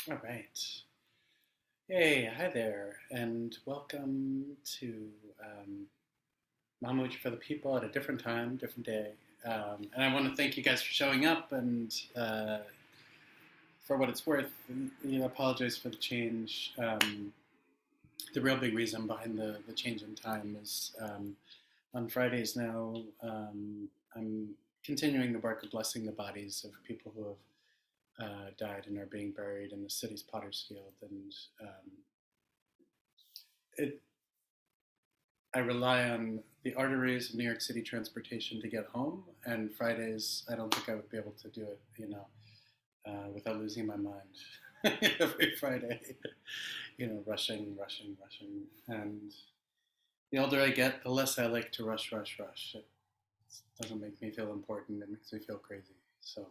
All right. Hey, hi there, and welcome to Mahamudra for the People at a different time, different day. And I want to thank you guys for showing up, and for what it's worth, apologize for the change. The real big reason behind the change in time is on Fridays now, I'm continuing the work of blessing the bodies of people who have died and are being buried in the city's Potter's Field. And it I rely on the arteries of New York City transportation to get home, and Fridays I don't think I would be able to do it, without losing my mind every Friday, rushing. And the older I get, the less I like to rush. It doesn't make me feel important. It makes me feel crazy. So,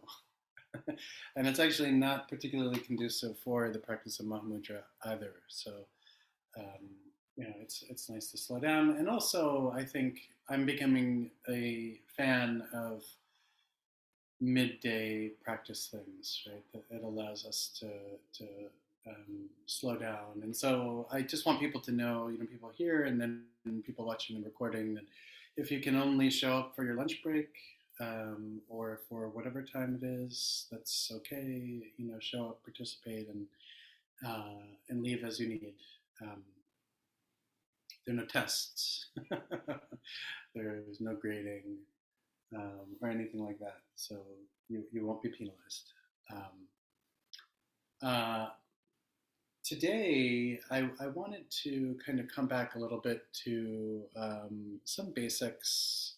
and it's actually not particularly conducive for the practice of Mahamudra either. So, um, it's nice to slow down. And also, I think I'm becoming a fan of midday practice things, right? That it allows us to slow down. And so I just want people to know, people here and then people watching the recording, that if you can only show up for your lunch break, or for whatever time it is, that's okay. Show up, participate, and leave as you need. Um, there are no tests. There's no grading, or anything like that. So you won't be penalized. Uh, Today, I wanted to kind of come back a little bit to some basics,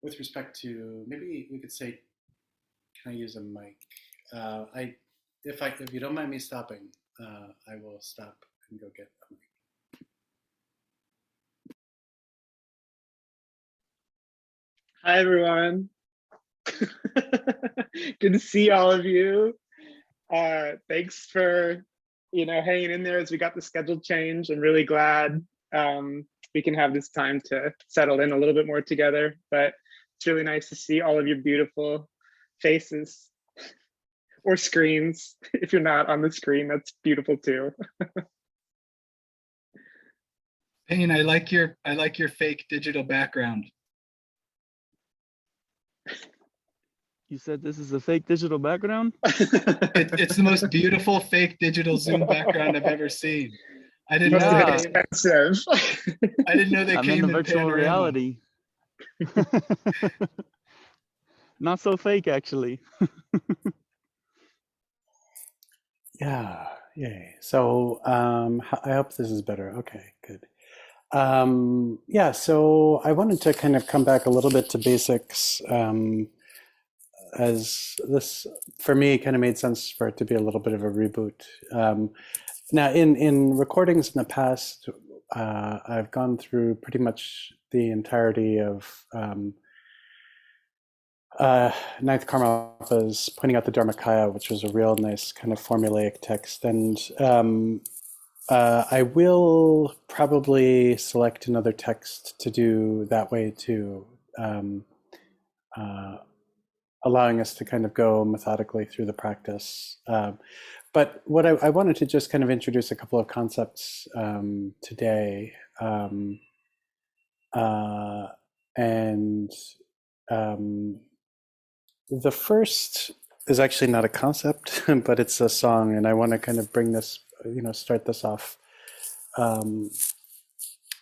with respect to, maybe we could say, can I use a mic? If you don't mind me stopping, I will stop and go get a mic. Hi, everyone. Good to see all of you. Thanks for, hanging in there as we got the schedule change. I'm really glad we can have this time to settle in a little bit more together. But it's really nice to see all of your beautiful faces or screens. If you're not on the screen, that's beautiful too. Payne, I like your fake digital background. You said this is a fake digital background? It's the most beautiful fake digital Zoom background I've ever seen. I didn't Must know have they been expensive. I didn't know they I'm came in the in virtual panorama. reality. Not so fake, actually. Yeah, yay. So I hope this is better. Okay, good. Yeah, so I wanted to kind of come back a little bit to basics, as this, for me, kind of made sense for it to be a little bit of a reboot. Now, in recordings in the past, I've gone through pretty much the entirety of Ninth Karmapa's Pointing Out the Dharmakaya, which was a real nice kind of formulaic text. And I will probably select another text to do that way too, allowing us to kind of go methodically through the practice. But what I wanted to just kind of introduce a couple of concepts today. And the first is actually not a concept, but it's a song, and I want to kind of bring this, start this off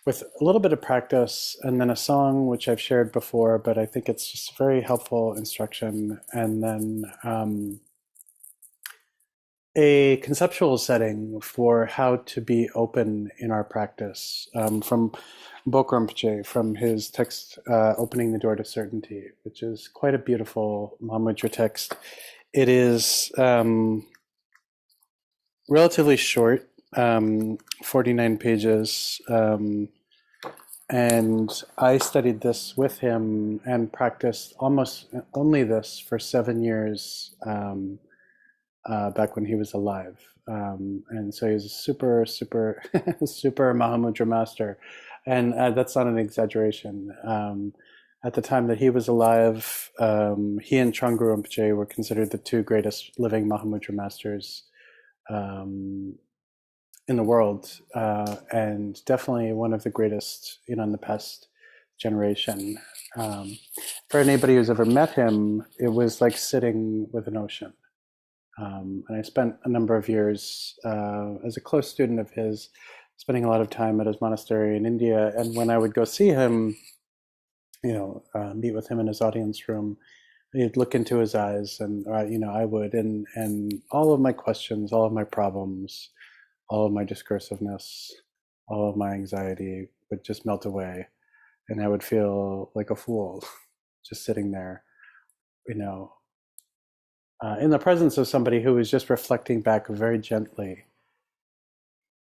with a little bit of practice, and then a song which I've shared before, but I think it's just very helpful instruction, and then a conceptual setting for how to be open in our practice, from Bokramche, from his text, Opening the Door to Certainty, which is quite a beautiful Mahamudra text. It is relatively short, 49 pages, and I studied this with him and practiced almost only this for 7 years, back when he was alive. And so he's a super, super Mahamudra master. And that's not an exaggeration. at the time that he was alive, he and Trungpa Rinpoche were considered the two greatest living Mahamudra masters um, in the world, and definitely one of the greatest, in the past generation. For anybody who's ever met him, it was like sitting with an ocean. And I spent a number of years as a close student of his, spending a lot of time at his monastery in India. And when I would go see him, meet with him in his audience room, you'd look into his eyes, and I would, and all of my questions, all of my problems, all of my discursiveness, all of my anxiety would just melt away, and I would feel like a fool, just sitting there, in the presence of somebody who was just reflecting back very gently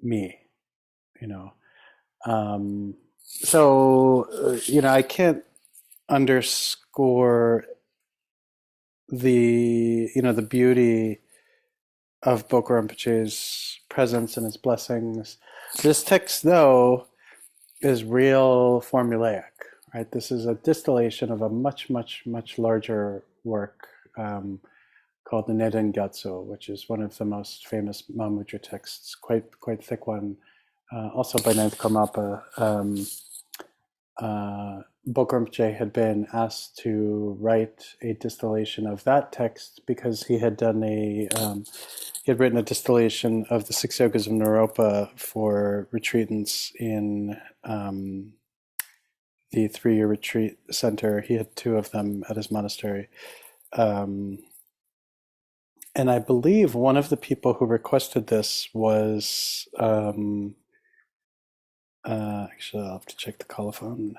me, you know. I can't underscore the beauty of Bokor Rinpoche's presence and his blessings. This text, though, is real formulaic, right? This is a distillation of a much, much, much larger work called the Neden Gyatso, which is one of the most famous Mahamudra texts, quite thick one, also by Nand Karmapa. Bokor Rinpoche had been asked to write a distillation of that text because he had written a distillation of the Six Yogas of Naropa for retreatants in the 3-year retreat center. He had 2 of them at his monastery. And I believe one of the people who requested this was actually, I'll have to check the colophon.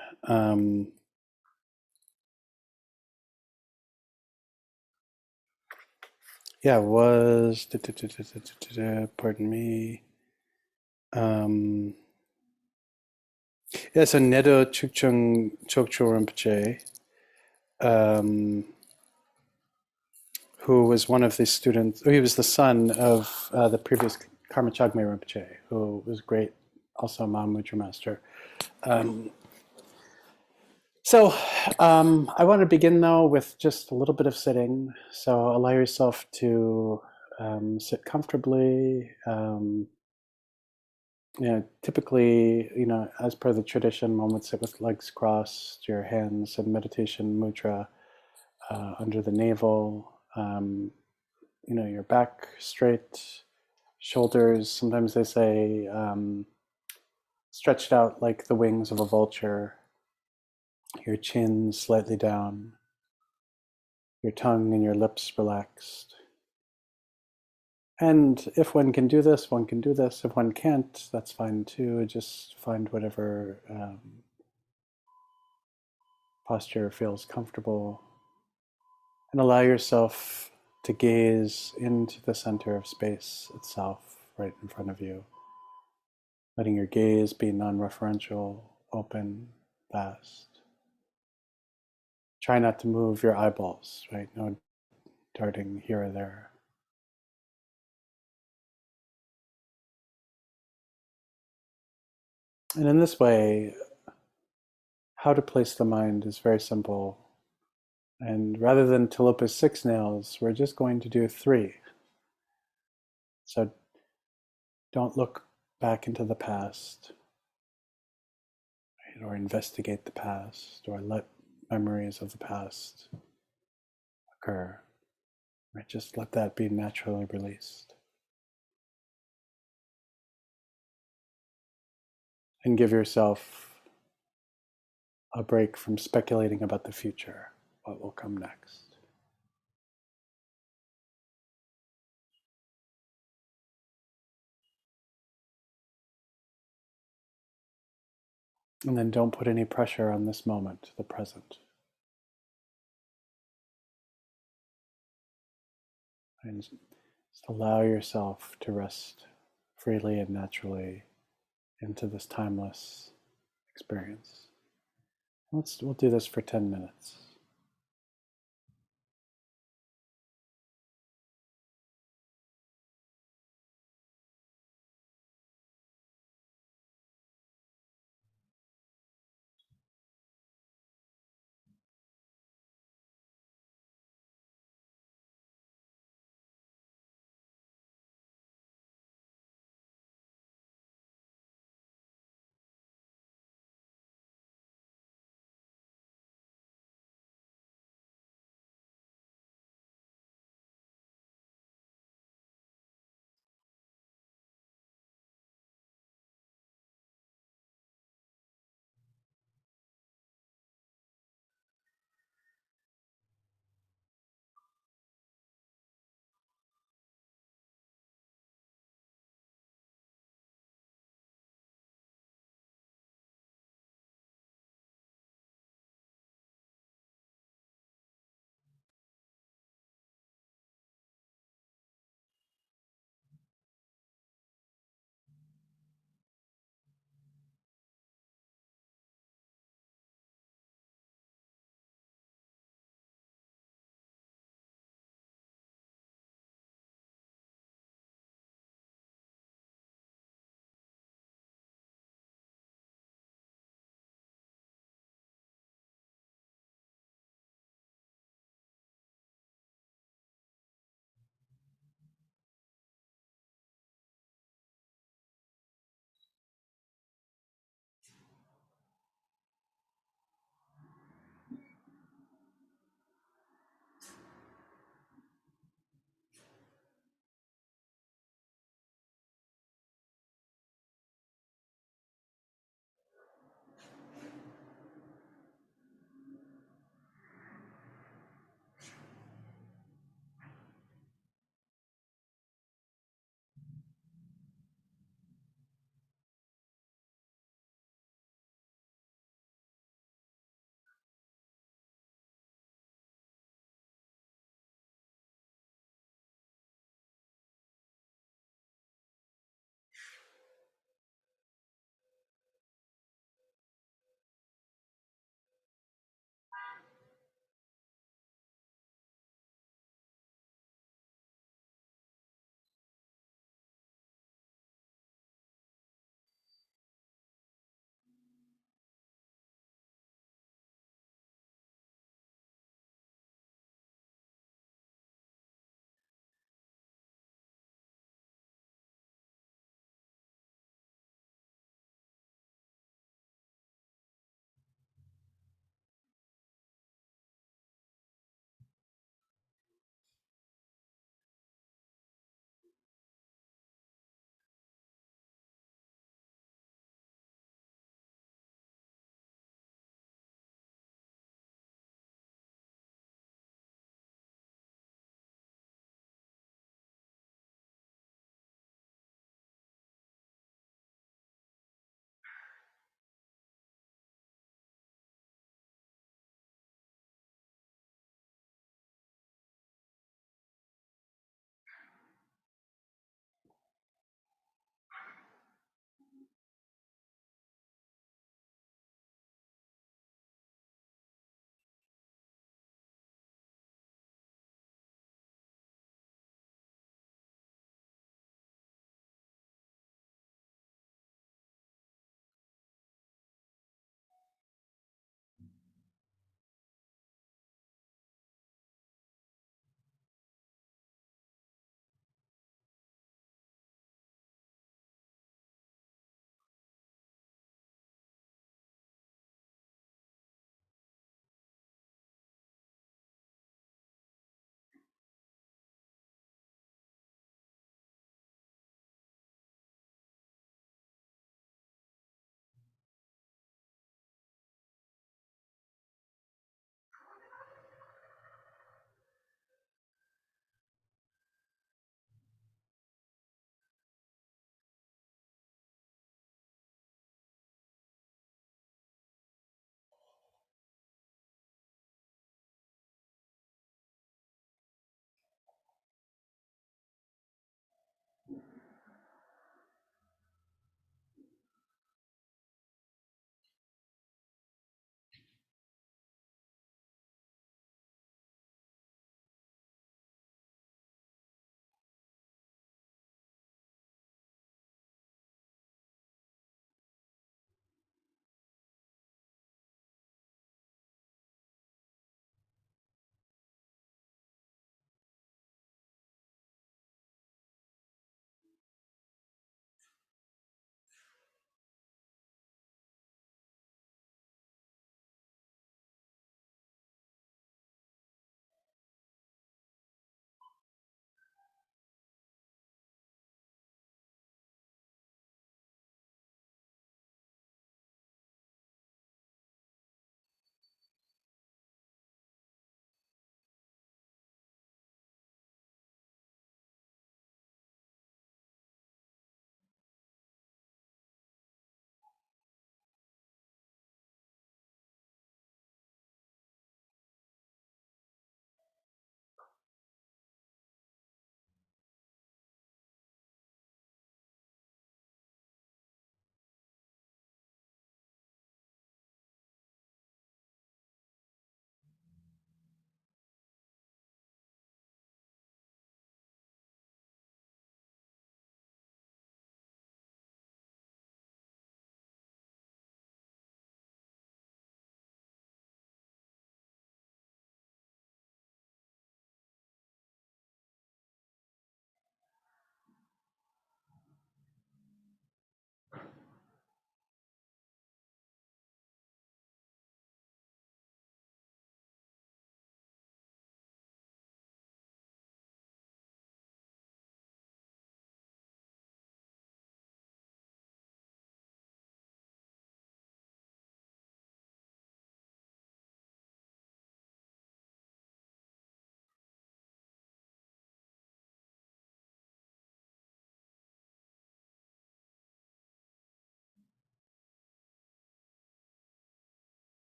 Yeah, it was. Pardon me. Yeah, so Nedo Chukchung Chokcho Rinpoche, who was one of the students. He was the son of the previous Karma Chagme Rinpoche, who was great, also Mahamudra master. I want to begin, though, with just a little bit of sitting. So allow yourself to sit comfortably. Typically, as per the tradition, one would sit with legs crossed, your hands in meditation mudra under the navel, your back straight, shoulders, sometimes they say stretched out like the wings of a vulture, your chin slightly down, your tongue and your lips relaxed. And if one can do this, one can do this. If one can't, that's fine too. Just find whatever posture feels comfortable. And allow yourself to gaze into the center of space itself, right in front of you. Letting your gaze be non-referential, open, vast. Try not to move your eyeballs, right? No darting here or there. And in this way, how to place the mind is very simple. And rather than Tilopa's 6 nails, we're just going to do 3. So don't look back into the past, right? Or investigate the past, or let memories of the past occur. Right? Just let that be naturally released. And give yourself a break from speculating about the future, what will come next. And then don't put any pressure on this moment, the present. And just allow yourself to rest freely and naturally into this timeless experience. We'll do this for 10 minutes.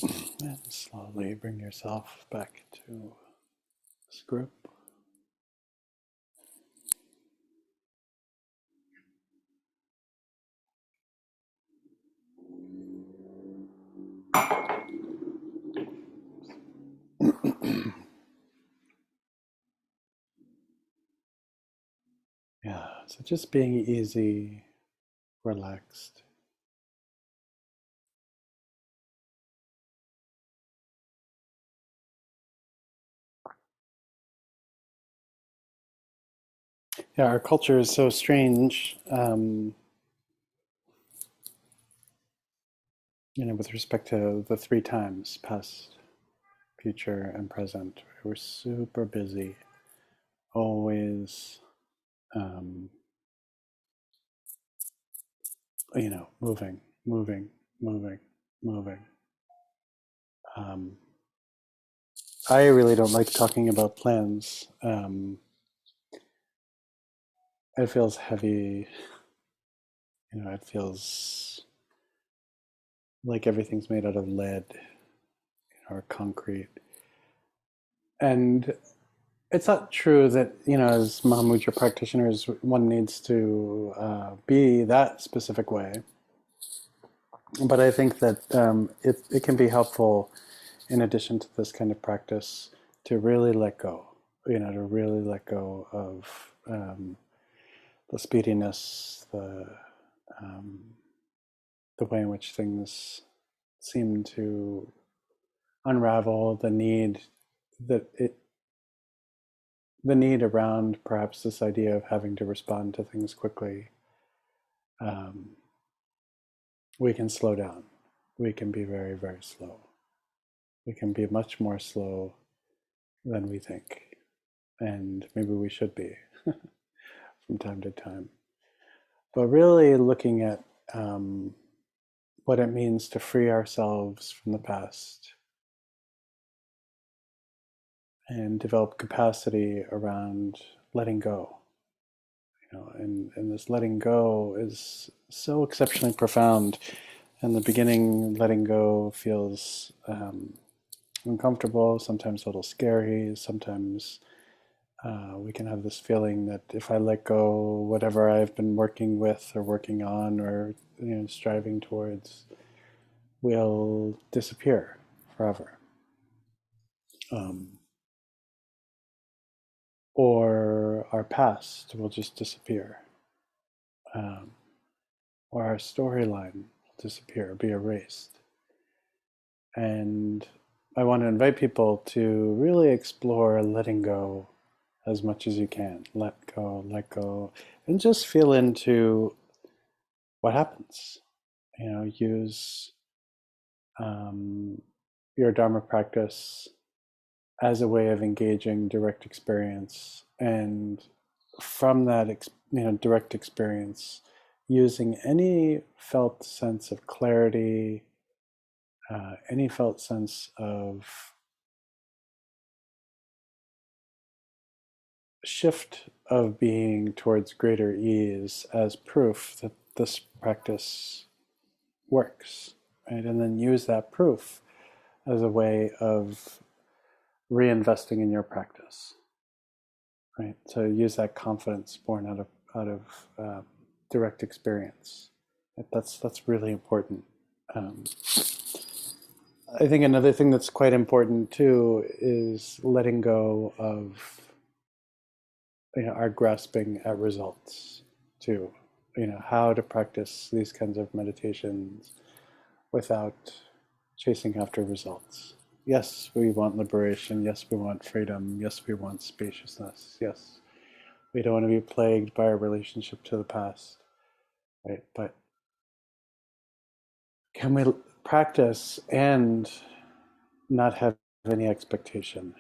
And slowly bring yourself back to this group. Yeah, so just being easy, relaxed. Yeah, our culture is so strange, with respect to the three times, past, future, and present. We're super busy, always, um, moving, moving, moving, moving. Um, I really don't like talking about plans. It feels heavy, it feels like everything's made out of lead or concrete. And it's not true that, as Mahamudra practitioners, one needs to be that specific way. But I think that it can be helpful, in addition to this kind of practice, to really let go, to really let go of the speediness, um, the way in which things seem to unravel, that it the need around perhaps this idea of having to respond to things quickly. We can slow down. We can be very, very slow. We can be much more slow than we think. And maybe we should be from time to time. But really looking at what it means to free ourselves from the past and develop capacity around letting go. And this letting go is so exceptionally profound. In the beginning, letting go feels uncomfortable, sometimes a little scary. Sometimes we can have this feeling that if I let go, whatever I've been working with or working on or striving towards will disappear forever. Or our past will just disappear. Or our storyline will disappear, be erased. And I want to invite people to really explore letting go as much as you can. Let go, and just feel into what happens. Use your Dharma practice as a way of engaging direct experience, and from that direct experience, using any felt sense of clarity, any felt sense of shift of being towards greater ease as proof that this practice works, right? And then use that proof as a way of reinvesting in your practice, right? So use that confidence born out of direct experience. That's really important. Um, I think another thing that's quite important too is letting go of our grasping at results too. How to practice these kinds of meditations without chasing after results. Yes, we want liberation. Yes, we want freedom. Yes, we want spaciousness. Yes, we don't want to be plagued by our relationship to the past, right? But can we practice and not have any expectation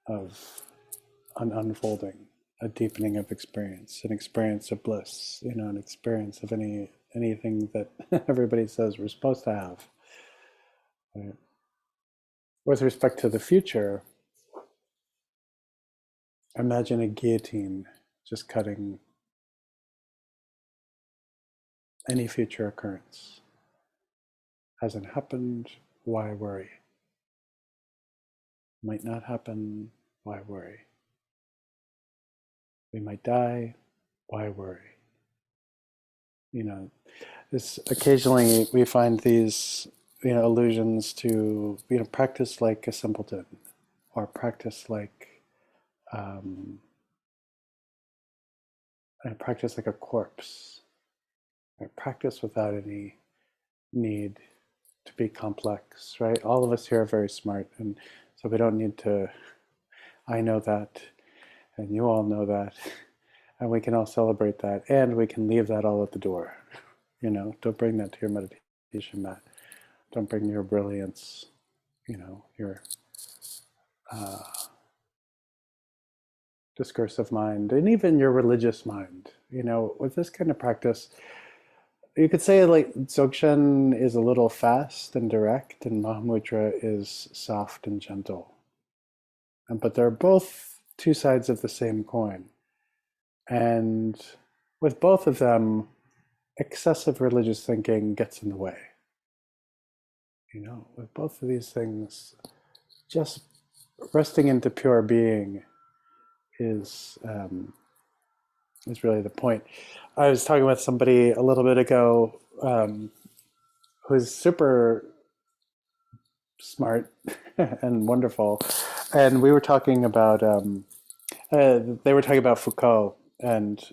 of an unfolding, a deepening of experience, an experience of bliss, an experience of anything that everybody says we're supposed to have. Right? With respect to the future, imagine a guillotine just cutting any future occurrence. Hasn't happened, why worry? Might not happen, why worry? We might die, why worry? You know, this occasionally we find these, allusions to, practice like a simpleton, or practice like, practice like a corpse, or practice without any need to be complex, right? All of us here are very smart, and so we don't need to. I know that, and you all know that, and we can all celebrate that, and we can leave that all at the door. Don't bring that to your meditation mat. Don't bring your brilliance, your uh, discursive mind, and even your religious mind. With this kind of practice, you could say like Dzogchen is a little fast and direct, and Mahamudra is soft and gentle. But they're both two sides of the same coin. And with both of them, excessive religious thinking gets in the way. With both of these things, just resting into pure being is really the point. I was talking with somebody a little bit ago who's super smart and wonderful, and we were talking about they were talking about Foucault, and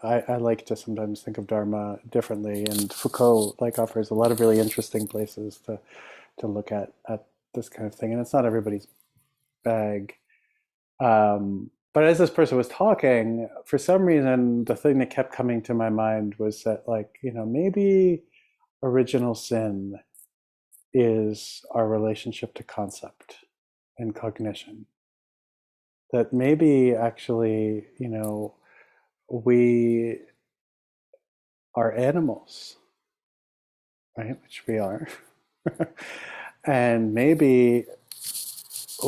I like to sometimes think of Dharma differently, and Foucault offers a lot of really interesting places to look at this kind of thing, and it's not everybody's bag. But as this person was talking, for some reason, the thing that kept coming to my mind was that, maybe original sin is our relationship to concept and cognition. That maybe actually, we are animals, right? Which we are. And maybe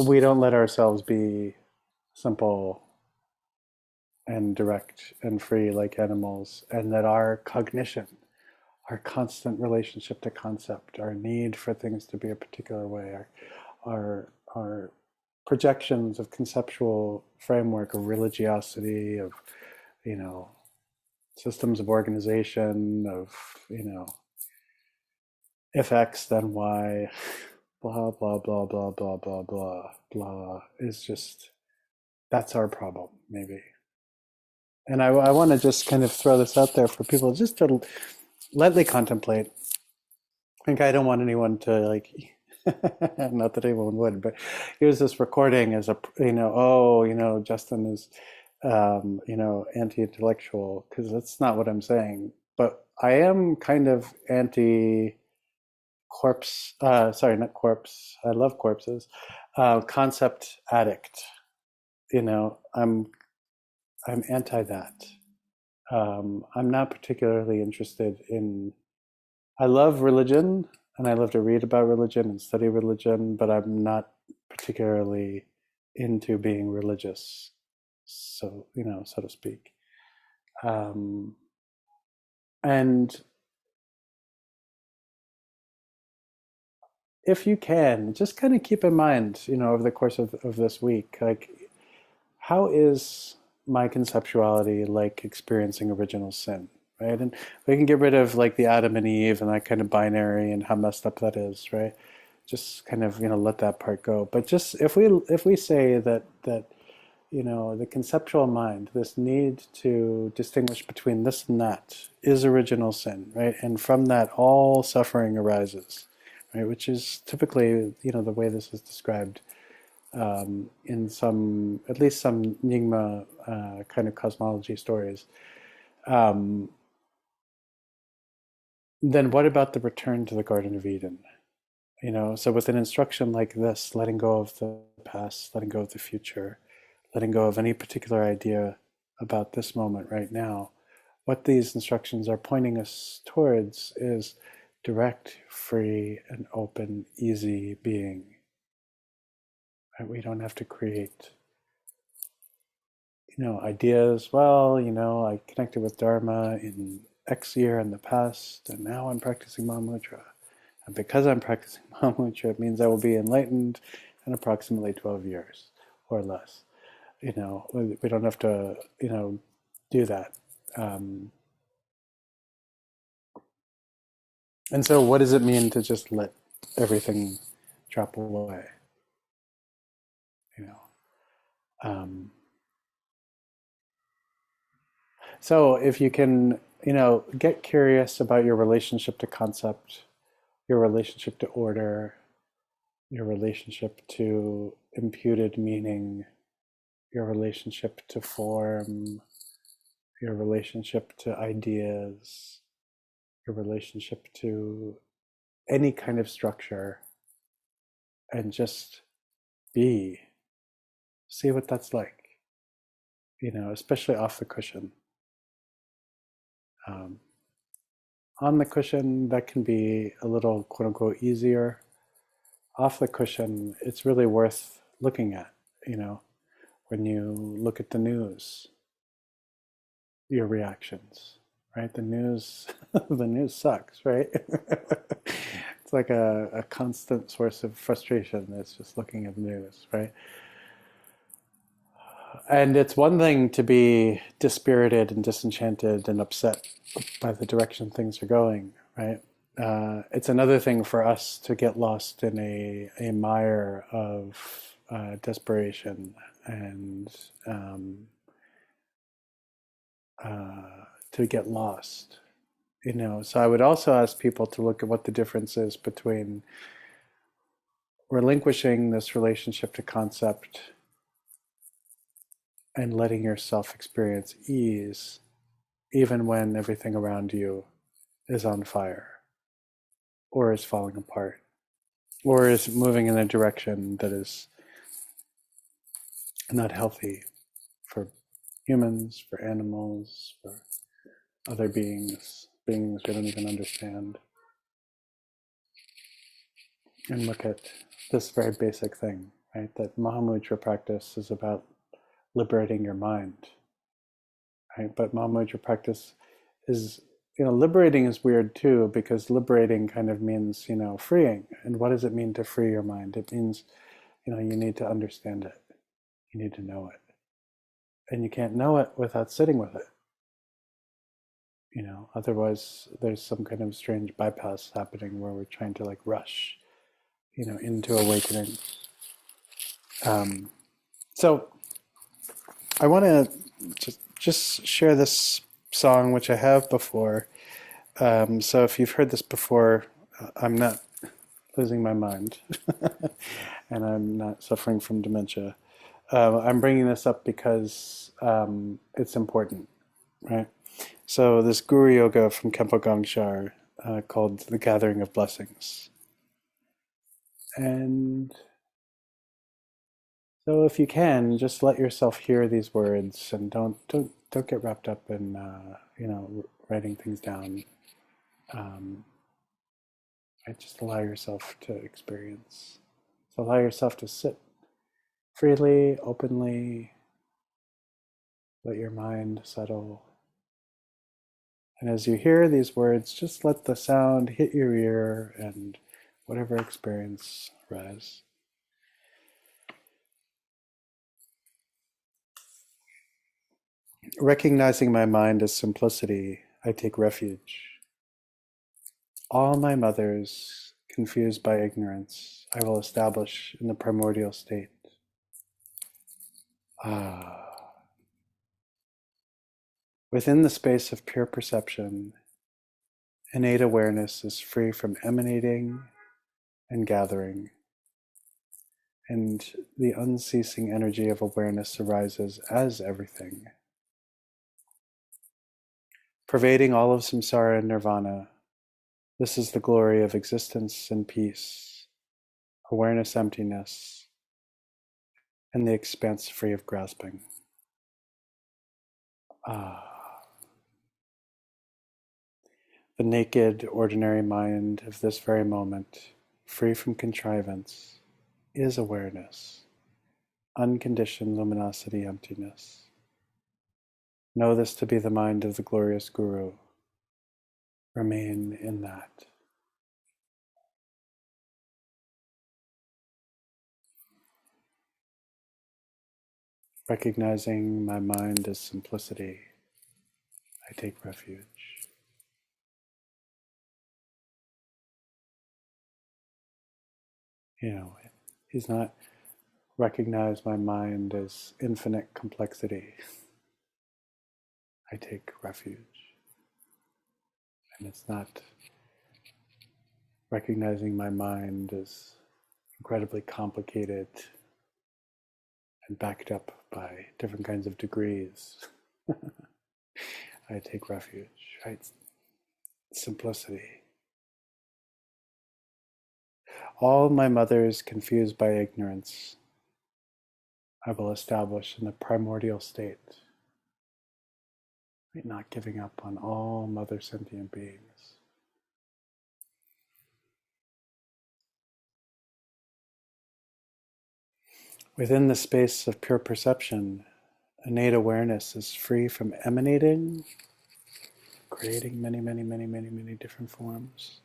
we don't let ourselves be simple and direct and free like animals, and that our cognition, our constant relationship to concept, our need for things to be a particular way, our projections of conceptual framework, of religiosity, of systems of organization, of if X then Y, blah blah blah blah blah blah blah blah, is just, that's our problem, maybe. And I want to just kind of throw this out there for people just to lightly contemplate. I don't want anyone to not that anyone would, but use this recording as a, Justin is, anti-intellectual, because that's not what I'm saying. But I am kind of anti-corpse, sorry, not corpse. I love corpses. Concept addict. I'm anti that. I'm not particularly interested in. I love religion, and I love to read about religion and study religion, but I'm not particularly into being religious, so so to speak. And if you can, just kind of keep in mind, over the course of this week, how is my conceptuality like experiencing original sin, right? And we can get rid of the Adam and Eve and that kind of binary and how messed up that is, right? Just kind of let that part go. But just if we say that the conceptual mind, this need to distinguish between this and that, is original sin, right? And from that, all suffering arises, right? Which is typically the way this is described in at least some Nyingma kind of cosmology stories. Then what about the return to the Garden of Eden? So with an instruction like this, letting go of the past, letting go of the future, letting go of any particular idea about this moment right now, what these instructions are pointing us towards is direct, free, and open, easy being. We don't have to create, ideas. Well, I connected with Dharma in X year in the past, and now I'm practicing Mahamudra. And because I'm practicing Mahamudra, it means I will be enlightened in approximately 12 years or less. We don't have to, do that. And so what does it mean to just let everything drop away? You know, so if you can, get curious about your relationship to concept, your relationship to order, your relationship to imputed meaning, your relationship to form, your relationship to ideas, your relationship to any kind of structure, and just be. See what that's like, especially off the cushion. On the cushion, that can be a little quote unquote easier. Off the cushion, it's really worth looking at, when you look at the news, your reactions, right? The news, the news sucks, right? It's like a constant source of frustration. It's just looking at the news, right? And it's one thing to be dispirited and disenchanted and upset by the direction things are going, right? It's another thing for us to get lost in a mire of desperation and to get lost, So I would also ask people to look at what the difference is between relinquishing this relationship to concept and letting yourself experience ease even when everything around you is on fire or is falling apart or is moving in a direction that is not healthy for humans, for animals, for other beings we don't even understand. And look at this very basic thing, right? That Mahamudra practice is about liberating your mind, right? But Mahamudra practice is, liberating is weird too, because liberating kind of means, freeing. And what does it mean to free your mind? It means, you need to understand it. You need to know it. And you can't know it without sitting with it. Otherwise there's some kind of strange bypass happening where we're trying to rush, into awakening. So I want to just share this song, which I have before. So if you've heard this before, I'm not losing my mind and I'm not suffering from dementia. I'm bringing this up because it's important, right? So this Guru Yoga from Kempo Gongshar called The Gathering of Blessings. And so if you can, just let yourself hear these words and don't get wrapped up in writing things down. Just allow yourself to experience. So allow yourself to sit freely, openly. Let your mind settle. And as you hear these words, just let the sound hit your ear and whatever experience arise. Recognizing my mind as simplicity, I take refuge. All my mothers, confused by ignorance, I will establish in the primordial state. Within the space of pure perception, innate awareness is free from emanating and gathering, and the unceasing energy of awareness arises as everything. Pervading all of samsara and nirvana, this is the glory of existence and peace, awareness emptiness, and the expanse free of grasping. The naked, ordinary mind of this very moment, free from contrivance, is awareness, unconditioned luminosity, emptiness. Know this to be the mind of the glorious Guru. Remain in that. Recognizing my mind as simplicity, I take refuge. He's not recognize my mind as infinite complexity. I take refuge. And it's not recognizing my mind as incredibly complicated and backed up by different kinds of degrees. I take refuge, right? Simplicity. All my mothers confused by ignorance, I will establish in the primordial state, right? Not giving up on all mother sentient beings. Within the space of pure perception, innate awareness is free from emanating, creating many different forms,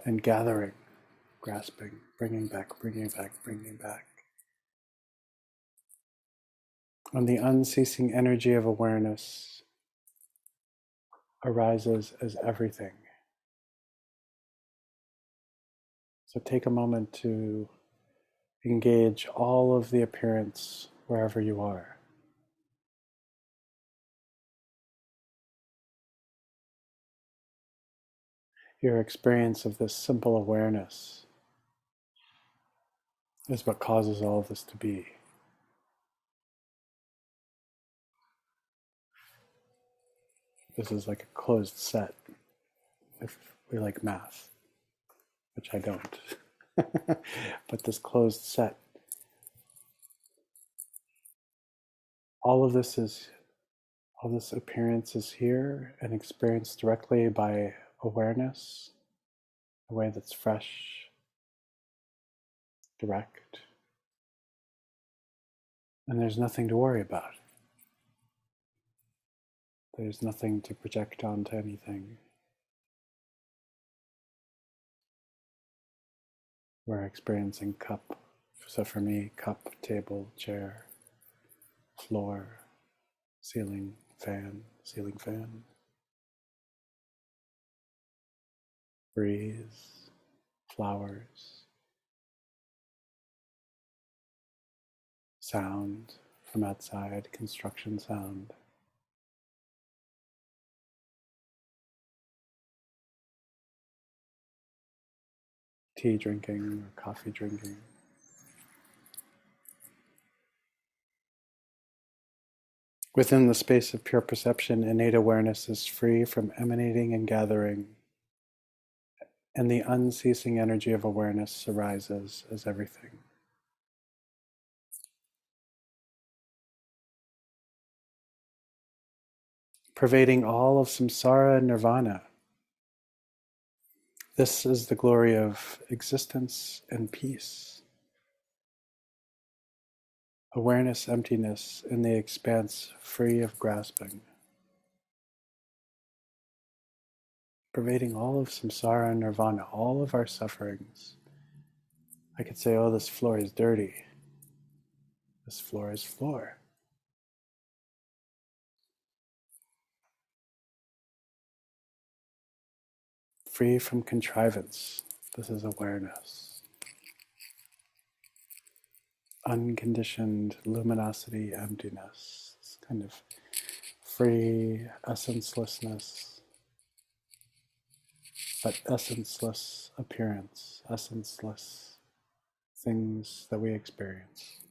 and gathering, grasping, bringing back. When the unceasing energy of awareness arises as everything. So take a moment to engage all of the appearance wherever you are. Your experience of this simple awareness is what causes all of this to be. This is like a closed set, if we like math, which I don't. But this closed set, all this appearance is here and experienced directly by awareness, a way that's fresh, direct, and there's nothing to worry about. There's nothing to project onto anything. We're experiencing cup. So for me, cup, table, chair, floor, ceiling fan, breeze, flowers, sound from outside, construction sound. Tea drinking or coffee drinking. Within the space of pure perception, innate awareness is free from emanating and gathering, and the unceasing energy of awareness arises as everything. Pervading all of samsara and nirvana. This is the glory of existence and peace. Awareness, emptiness in the expanse, free of grasping. Pervading all of samsara and nirvana, all of our sufferings. I could say, oh, this floor is dirty. This floor is floor. Free from contrivance. This is awareness. Unconditioned luminosity, emptiness. This kind of free essencelessness, but essenceless appearance, essenceless things that we experience.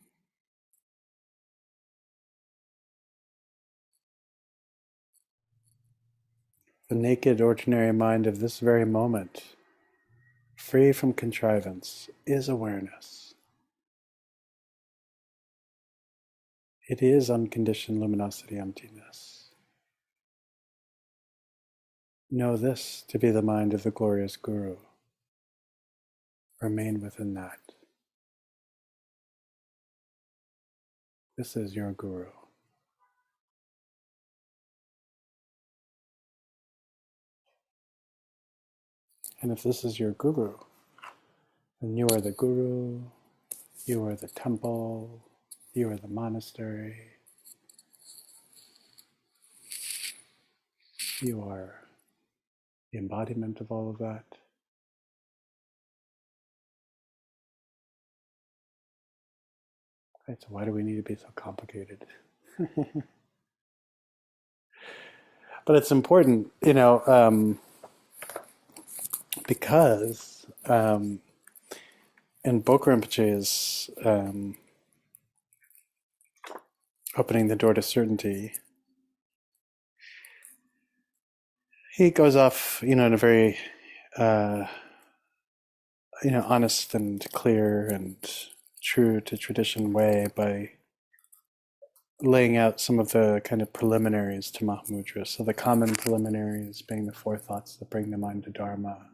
The naked, ordinary mind of this very moment, free from contrivance, is awareness. It is unconditioned luminosity, emptiness. Know this to be the mind of the glorious Guru. Remain within that. This is your Guru. And if this is your Guru, then you are the Guru, you are the temple, You are the monastery. You are the embodiment of all of that. Right, so why do we need to be so complicated? But it's important, because in Boku Rinpoche's opening the door to certainty, he goes off, in a very, honest and clear and true to tradition way by laying out some of the kind of preliminaries to Mahamudra. So the common preliminaries being the four thoughts that bring the mind to Dharma.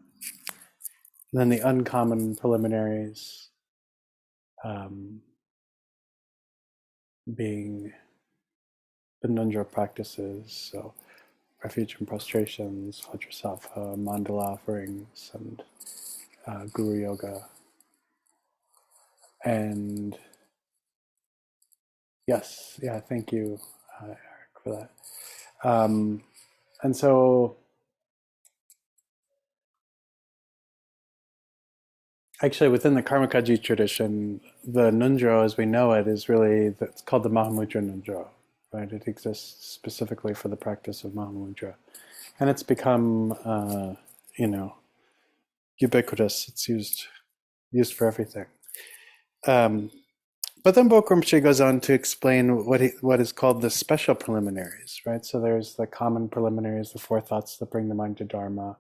And then the uncommon preliminaries being the Nundro practices, so refuge and prostrations, Vajrasattva, mandala offerings, and Guru Yoga. And yes, yeah, thank you, Eric, for that. And so, actually, within the Karmakaji tradition, the Nundro as we know it is really, it's called the Mahamudra Nundro, right? It exists specifically for the practice of Mahamudra. And it's become, ubiquitous. It's used for everything. But then Boku Rinpoche goes on to explain what is called the special preliminaries, right? So there's the common preliminaries, the four thoughts that bring the mind to Dharma,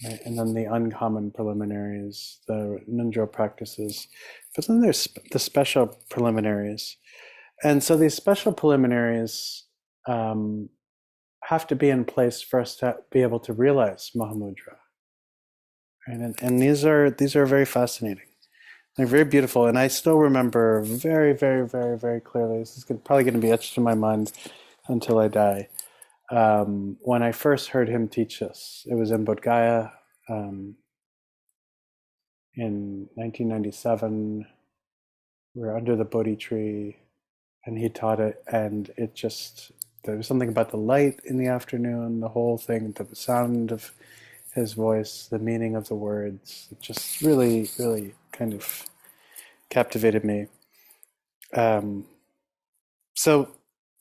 right? And then the uncommon preliminaries, the Nundro practices. But then there's the special preliminaries. And so these special preliminaries have to be in place for us to be able to realize Mahamudra. Right? And these are very fascinating. They're very beautiful, and I still remember very, very, very, very clearly. This is probably going to be etched in my mind until I die. When I first heard him teach this, it was in Bodh Gaya in 1997. We were under the Bodhi tree, and he taught it, and there was something about the light in the afternoon, the whole thing, the sound of his voice, the meaning of the words, it just really, really kind of captivated me. So,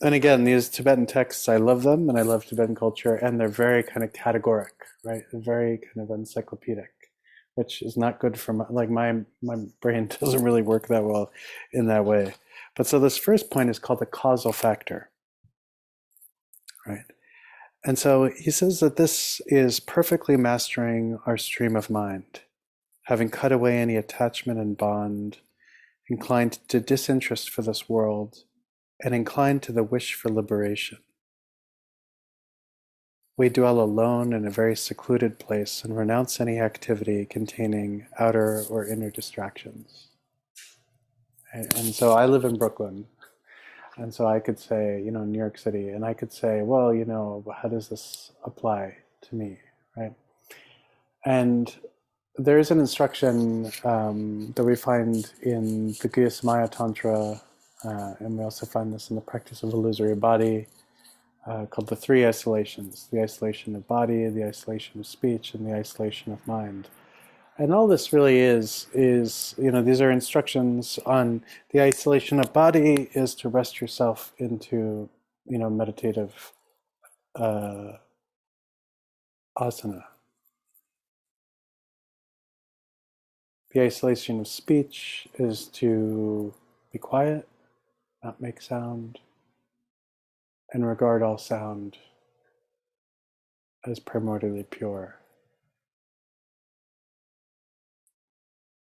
and again, these Tibetan texts, I love them, and I love Tibetan culture, and they're very kind of categoric, right? They're very kind of encyclopedic, which is not good for my brain doesn't really work that well in that way. But so this first point is called the causal factor, right? And so he says that this is perfectly mastering our stream of mind, having cut away any attachment and bond, inclined to disinterest for this world, and inclined to the wish for liberation. We dwell alone in a very secluded place and renounce any activity containing outer or inner distractions. And so I live in Brooklyn, and so I could say, New York City, and I could say, well, how does this apply to me, right? And there is an instruction that we find in the Guhyasmaya Tantra, and we also find this in the practice of illusory body, called the three isolations: the isolation of body, the isolation of speech, and the isolation of mind. And all this really is these are instructions on the isolation of body is to rest yourself into, meditative asana. The isolation of speech is to be quiet, not make sound, and regard all sound as primordially pure.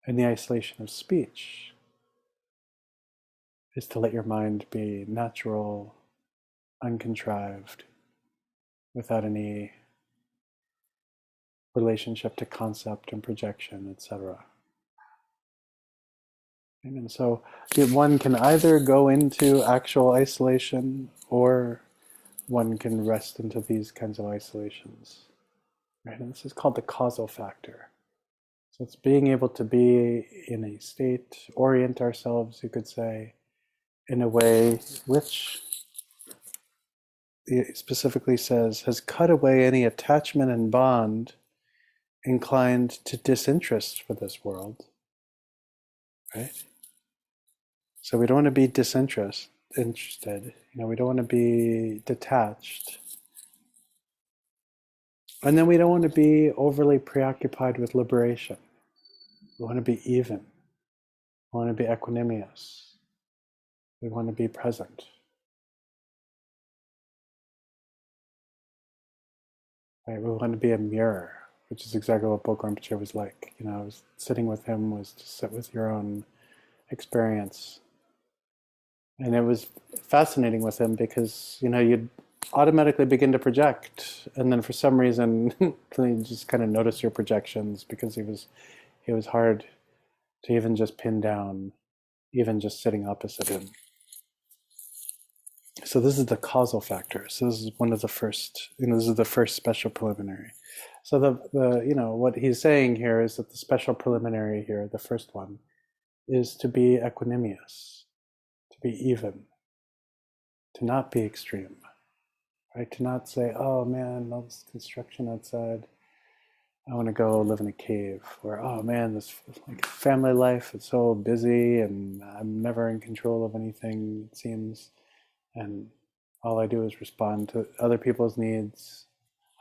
And the isolation of speech is to let your mind be natural, uncontrived, without any relationship to concept and projection, etc. And so one can either go into actual isolation, or one can rest into these kinds of isolations. Right? And this is called the causal factor. So it's being able to be in a state, orient ourselves, you could say, in a way which, it specifically says, has cut away any attachment and bond, inclined to disinterest for this world, right? So we don't want to be interested. We don't want to be detached. And then we don't want to be overly preoccupied with liberation. We want to be even. We want to be equanimous. We want to be present. Right? We want to be a mirror, which is exactly what Bokar Rinpoche was like. Sitting with him was to sit with your own experience. And it was fascinating with him because, you'd automatically begin to project. And then for some reason, you just kind of notice your projections because he was hard to even just pin down, even just sitting opposite him. So this is the causal factor. So this is one of the first, this is the first special preliminary. So the what he's saying here is that the special preliminary here, the first one, is to be equanimous, to be even, to not be extreme, right? To not say, oh man, all this construction outside, I want to go live in a cave, or oh man, this family life is so busy and I'm never in control of anything, it seems, and all I do is respond to other people's needs.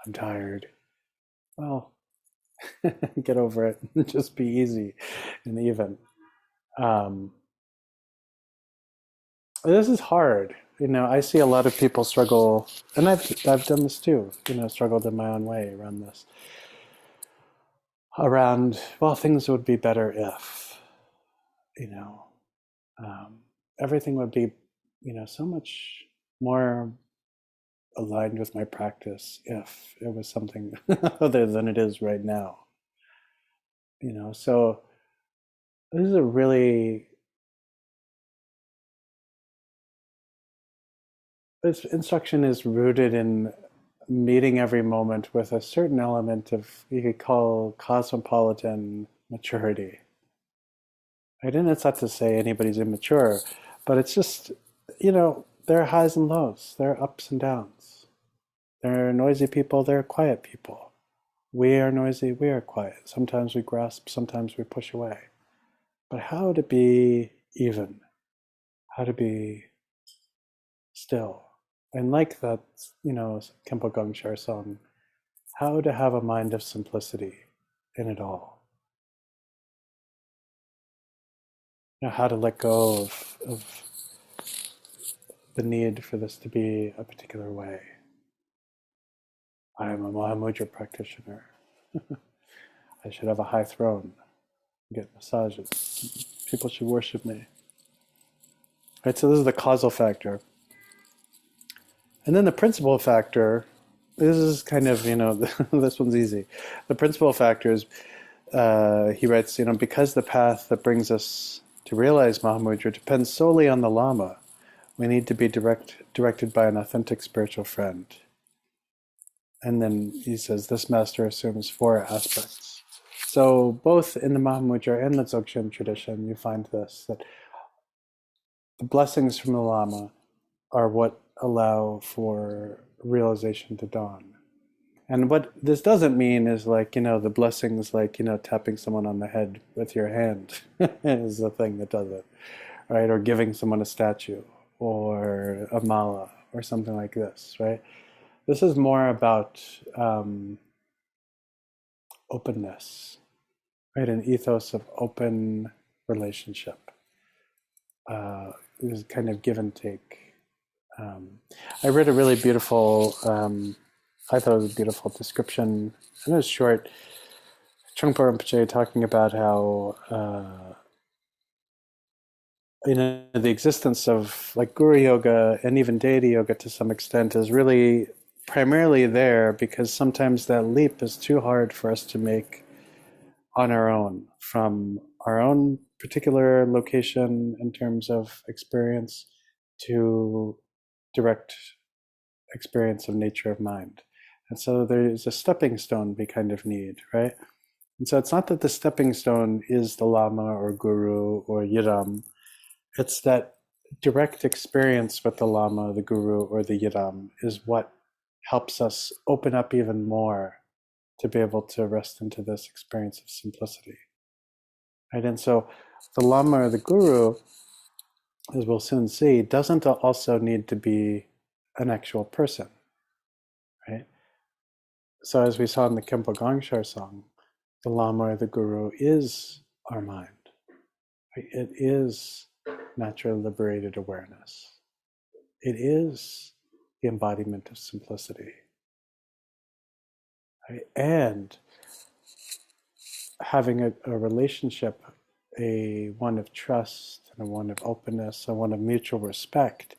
I'm tired. Well, get over it. Just be easy and even. This is hard. I see a lot of people struggle, and I've done this too. Struggled in my own way around this. Well, things would be better if, everything would be, so much more aligned with my practice if it was something other than it is right now. So this is a really, this instruction is rooted in meeting every moment with a certain element of, you could call, cosmopolitan maturity. Right? And it's not to say anybody's immature, but it's just, there are highs and lows, there are ups and downs. There are noisy people, there are quiet people. We are noisy, we are quiet. Sometimes we grasp, sometimes we push away. But how to be even, how to be still. And like that, Kempo Gongshar song, how to have a mind of simplicity in it all. How to let go of the need for this to be a particular way. I am a Mahamudra practitioner. I should have a high throne, get massages. People should worship me. Right, so this is the causal factor. And then the principal factor, this is kind of, this one's easy. The principal factor is, he writes, because the path that brings us to realize Mahamudra depends solely on the Lama, we need to be directed by an authentic spiritual friend. And then he says, this master assumes 4 aspects. So both in the Mahamudra and the Dzogchen tradition, you find this, that the blessings from the Lama are what allow for realization to dawn. And what this doesn't mean is the blessings tapping someone on the head with your hand is the thing that does it, right? Or giving someone a statue or a mala or something like this, right? This is more about openness, right? An ethos of open relationship. This is kind of give and take. I read a really beautiful, I thought it was a beautiful description, and it was short, Trungpa Rinpoche talking about how, the existence of Guru Yoga and even deity yoga to some extent is really primarily there because sometimes that leap is too hard for us to make on our own, from our own particular location in terms of experience to direct experience of nature of mind. And so there's a stepping stone we kind of need, right? And so it's not that the stepping stone is the Lama or Guru or Yiram. It's that direct experience with the Lama, the Guru, or the Yidam is what helps us open up even more to be able to rest into this experience of simplicity. Right? And so the Lama or the Guru, as we'll soon see, doesn't also need to be an actual person. Right? So as we saw in the Kempo Gongshar song, the Lama or the Guru is our mind. Right? It is naturally liberated awareness. It is the embodiment of simplicity. Right? And having a relationship, a one of trust and a one of openness, a one of mutual respect,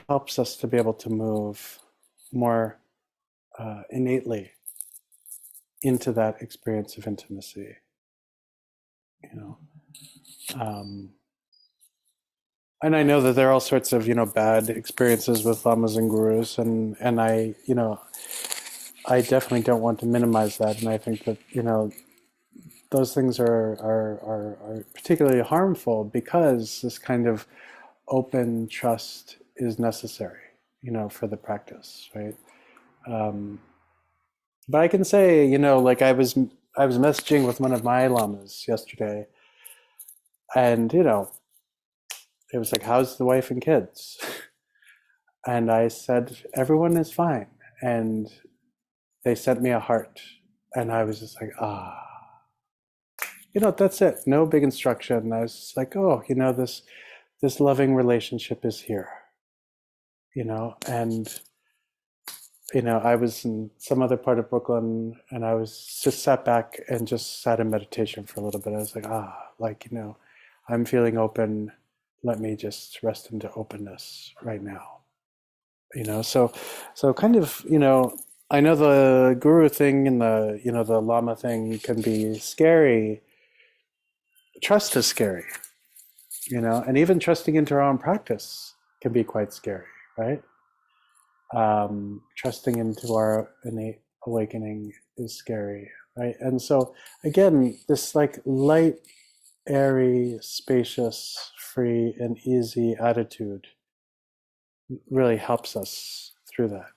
helps us to be able to move more innately into that experience of intimacy. You know, and I know that there are all sorts of bad experiences with lamas and gurus, and I I definitely don't want to minimize that, and I think that those things are particularly harmful because this kind of open trust is necessary, for the practice, right? But I can say, like I was messaging with one of my lamas yesterday, and it was like, "How's the wife and kids?" And I said, "Everyone is fine," and they sent me a heart, and I was just like, that's it. No big instruction. I was just like, oh, this loving relationship is here, and I was in some other part of Brooklyn, and I was just sat back and just sat in meditation for a little bit. I was like, I'm feeling open. Let me just rest into openness right now. So kind of, I know the guru thing and the Lama thing can be scary. Trust is scary, and even trusting into our own practice can be quite scary, right? Trusting into our innate awakening is scary, right? And so again, this like light, airy, spacious, free, and easy attitude really helps us through that.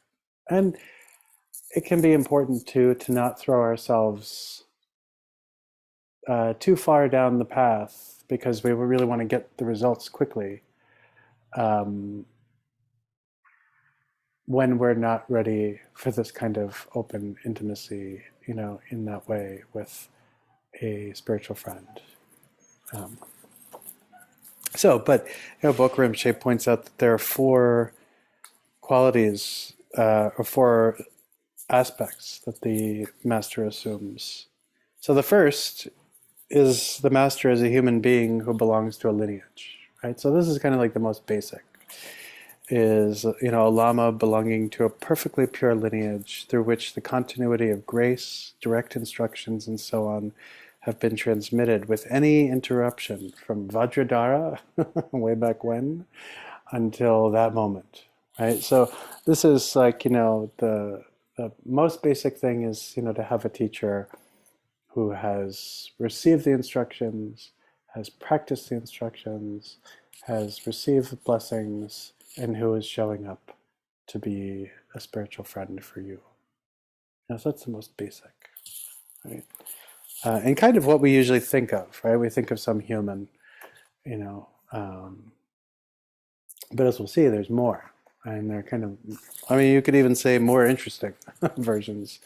And it can be important too to not throw ourselves too far down the path because we really want to get the results quickly. When we're not ready for this kind of open intimacy, in that way with a spiritual friend. But Bokar Rinpoche points out that there are four qualities or four aspects that the master assumes. So the first is the master as a human being who belongs to a lineage, right? So this is kind of like the most basic. Is a lama belonging to a perfectly pure lineage through which the continuity of grace, direct instructions, and so on have been transmitted with any interruption from Vajradhara, way back when, until that moment, right? So this is like, the most basic thing is, to have a teacher who has received the instructions, has practiced the instructions, has received the blessings, and who is showing up to be a spiritual friend for you. So that's the most basic, right? And kind of what we usually think of, right? We think of some human, but as we'll see, there's more. And they're kind of, you could even say more interesting versions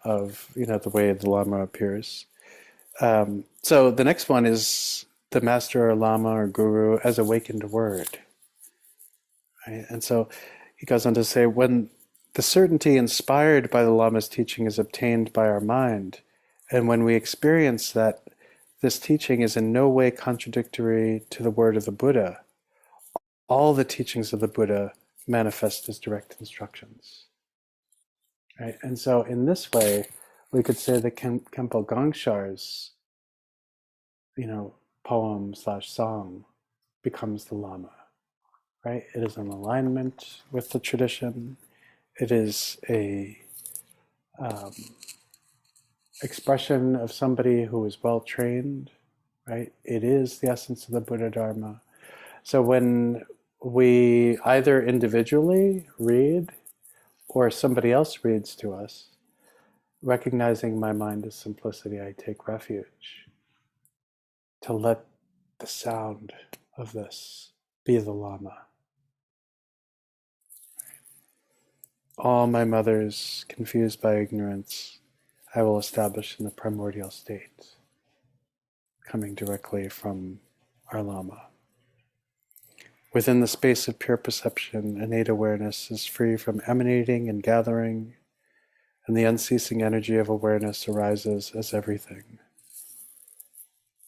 of, the way the Lama appears. So the next one is the master or Lama or Guru as awakened word. Right? And so he goes on to say, when the certainty inspired by the Lama's teaching is obtained by our mind, and when we experience that this teaching is in no way contradictory to the word of the Buddha, all the teachings of the Buddha manifest as direct instructions. Right? And so in this way, we could say that Kempo Gongshar's, poem/song becomes the Lama. Right? It is in alignment with the tradition. It is a expression of somebody who is well trained. Right? It is the essence of the Buddha Dharma. So when we either individually read or somebody else reads to us. Recognizing my mind as simplicity, I take refuge to let the sound of this be the Lama. All my mothers, confused by ignorance, I will establish in the primordial state, coming directly from our Lama. Within the space of pure perception, innate awareness is free from emanating and gathering, and the unceasing energy of awareness arises as everything,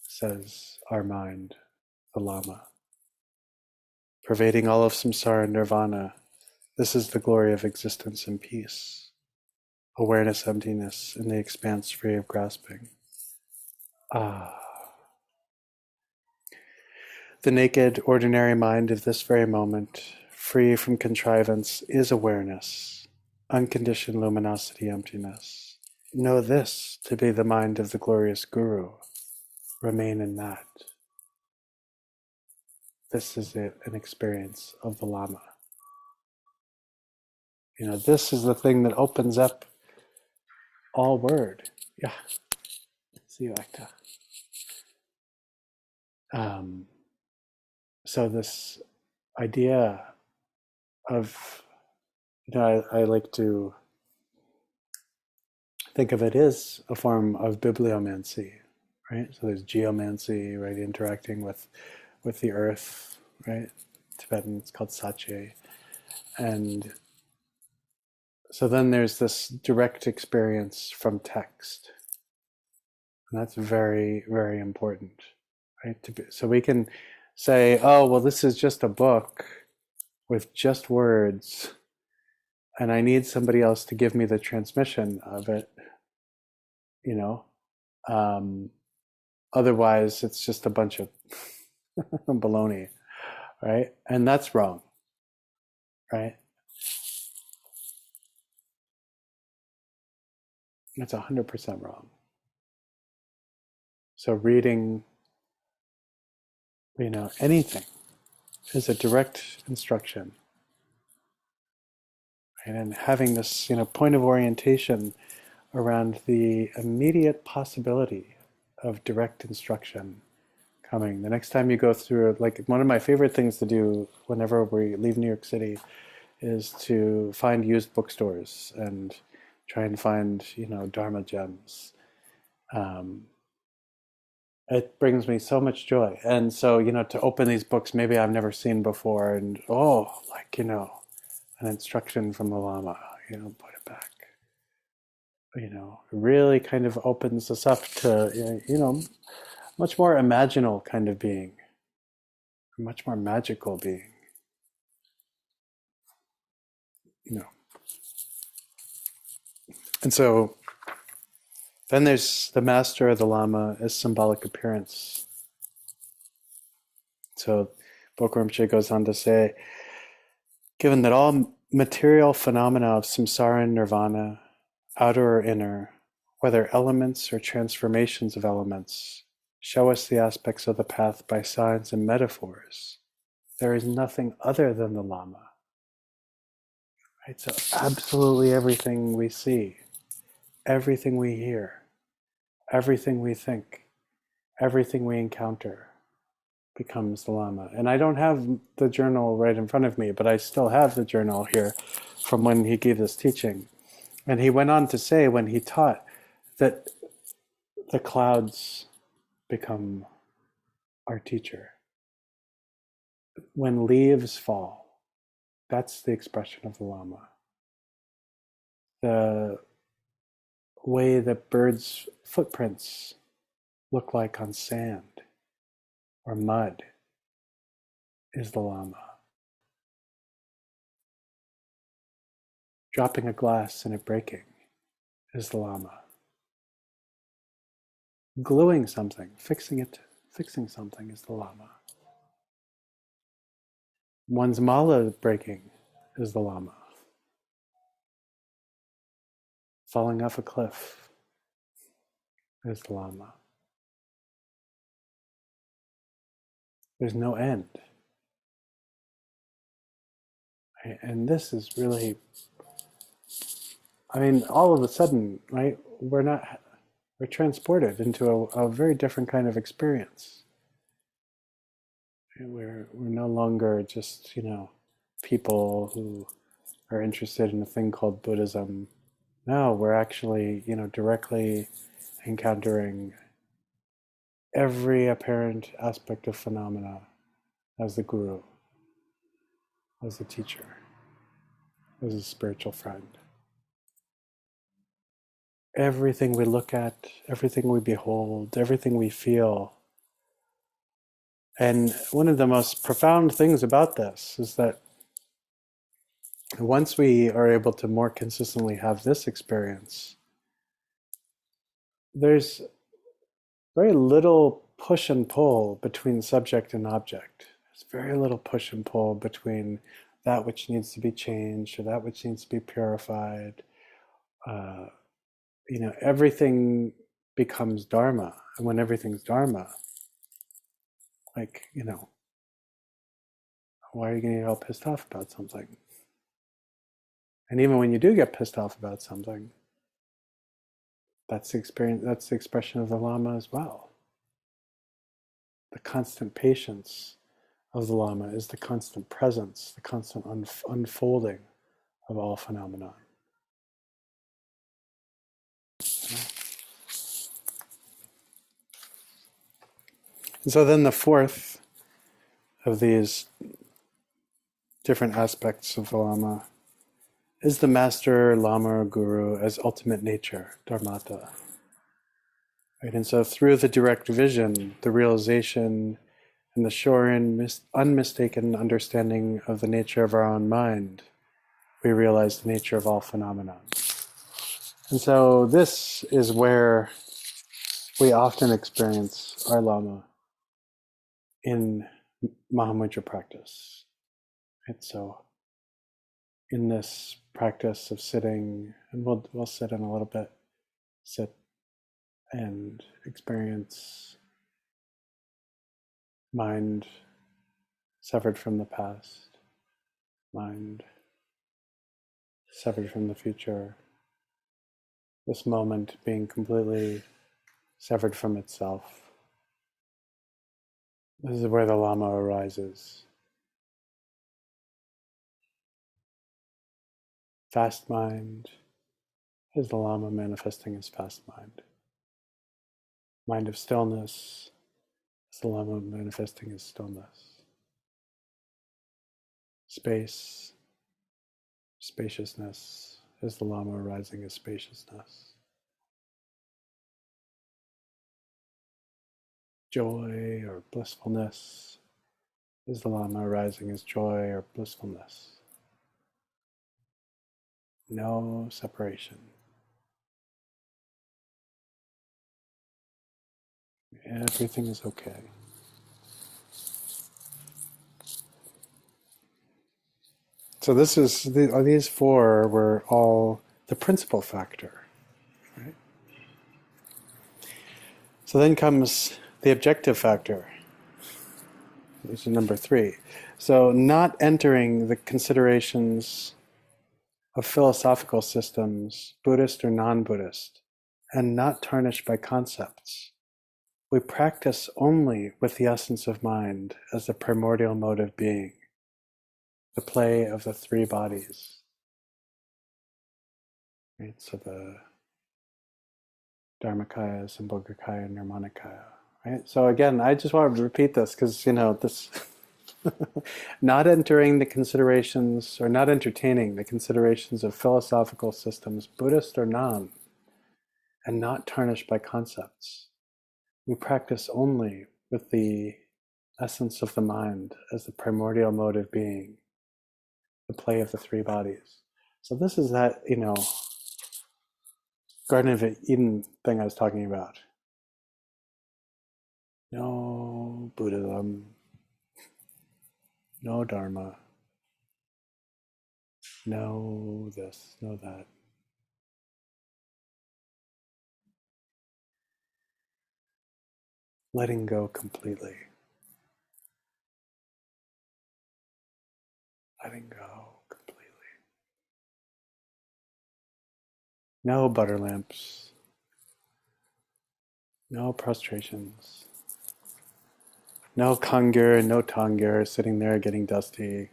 says our mind, the Lama. Pervading all of samsara and nirvana, this is the glory of existence and peace. Awareness, emptiness, in the expanse free of grasping. Ah. The naked, ordinary mind of this very moment, free from contrivance, is awareness, unconditioned luminosity, emptiness. Know this to be the mind of the glorious Guru. Remain in that. This is it, an experience of the Lama. This is the thing that opens up all word. Yeah. See you, Ekta. So this idea of, I like to think of it as a form of bibliomancy, right? So there's geomancy, right? Interacting with the earth, right? Tibetan, it's called sache. And so then there's this direct experience from text. And that's very, very important, right? So we can say, oh, well, this is just a book with just words, and I need somebody else to give me the transmission of it, Otherwise, it's just a bunch of baloney, right? And that's wrong, right? That's 100% wrong. So reading, anything is a direct instruction. Right? And having this, point of orientation around the immediate possibility of direct instruction coming. The next time you go through, like one of my favorite things to do whenever we leave New York City is to find used bookstores and try and find, Dharma gems. It brings me so much joy. And so, to open these books maybe I've never seen before and, an instruction from the Lama, put it back. Really kind of opens us up to, much more imaginal kind of being, a much more magical being. And so then there's the master of the Lama as symbolic appearance. So Bokram Rinpoche goes on to say, given that all material phenomena of samsara and nirvana, outer or inner, whether elements or transformations of elements, show us the aspects of the path by signs and metaphors, there is nothing other than the Lama. Right? So absolutely everything we see, everything we hear, everything we think, everything we encounter becomes the Lama. And I don't have the journal right in front of me, but I still have the journal here from when he gave this teaching. And he went on to say when he taught that the clouds become our teacher. When leaves fall, that's the expression of the Lama. The way that birds' footprints look like on sand or mud is the Lama. Dropping a glass and it breaking is the Lama. Gluing something, fixing something is the Lama. One's mala breaking is the Lama. Falling off a cliff is the Lama. There's no end. right? And this is really, I mean, all of a sudden, right? We're transported into a very different kind of experience. We're no longer just, people who are interested in a thing called Buddhism. No, we're actually, directly encountering every apparent aspect of phenomena as the guru, as the teacher, as a spiritual friend. Everything we look at, everything we behold, everything we feel. And one of the most profound things about this is that once we are able to more consistently have this experience, there's very little push and pull between subject and object. There's very little push and pull between that which needs to be changed or that which needs to be purified. Everything becomes Dharma. And when everything's Dharma, why are you going to get all pissed off about something? And even when you do get pissed off about something, that's the experience, that's the expression of the Lama as well. The constant patience of the Lama is the constant presence, the constant unfolding of all phenomena. And so then the fourth of these different aspects of the Lama is the master, Lama, or guru as ultimate nature, Dharmata. Right? And so through the direct vision, the realization, and the sure and unmistaken understanding of the nature of our own mind, we realize the nature of all phenomena. And so this is where we often experience our Lama in Mahamudra practice. Right? So in this practice of sitting, and we'll sit in a little bit, sit and experience mind severed from the past, mind severed from the future, this moment being completely severed from itself. This is where the Lama arises. Fast mind is the Lama manifesting as fast mind. Mind of stillness is the Lama manifesting as stillness. Space, spaciousness is the Lama arising as spaciousness. Joy or blissfulness is the Lama arising as joy or blissfulness. No separation. Everything is okay. So these four were all the principal factor, right? So then comes the objective factor, which is number 3. So not entering the considerations of philosophical systems, Buddhist or non-Buddhist, and not tarnished by concepts. We practice only with the essence of mind as the primordial mode of being, the play of the 3 bodies. Right? So the Dharmakaya, Sambhogakaya, Nirmanakaya. Right? So again, I just wanted to repeat this because, this not entering the considerations or not entertaining the considerations of philosophical systems, Buddhist or non, and not tarnished by concepts. We practice only with the essence of the mind as the primordial mode of being, the play of the 3 bodies. So this is that, Garden of Eden thing I was talking about. No Buddhism, no Dharma, no this, no that. Letting go completely. Letting go completely. No butter lamps. No prostrations. No kangyur, no tangyur sitting there getting dusty,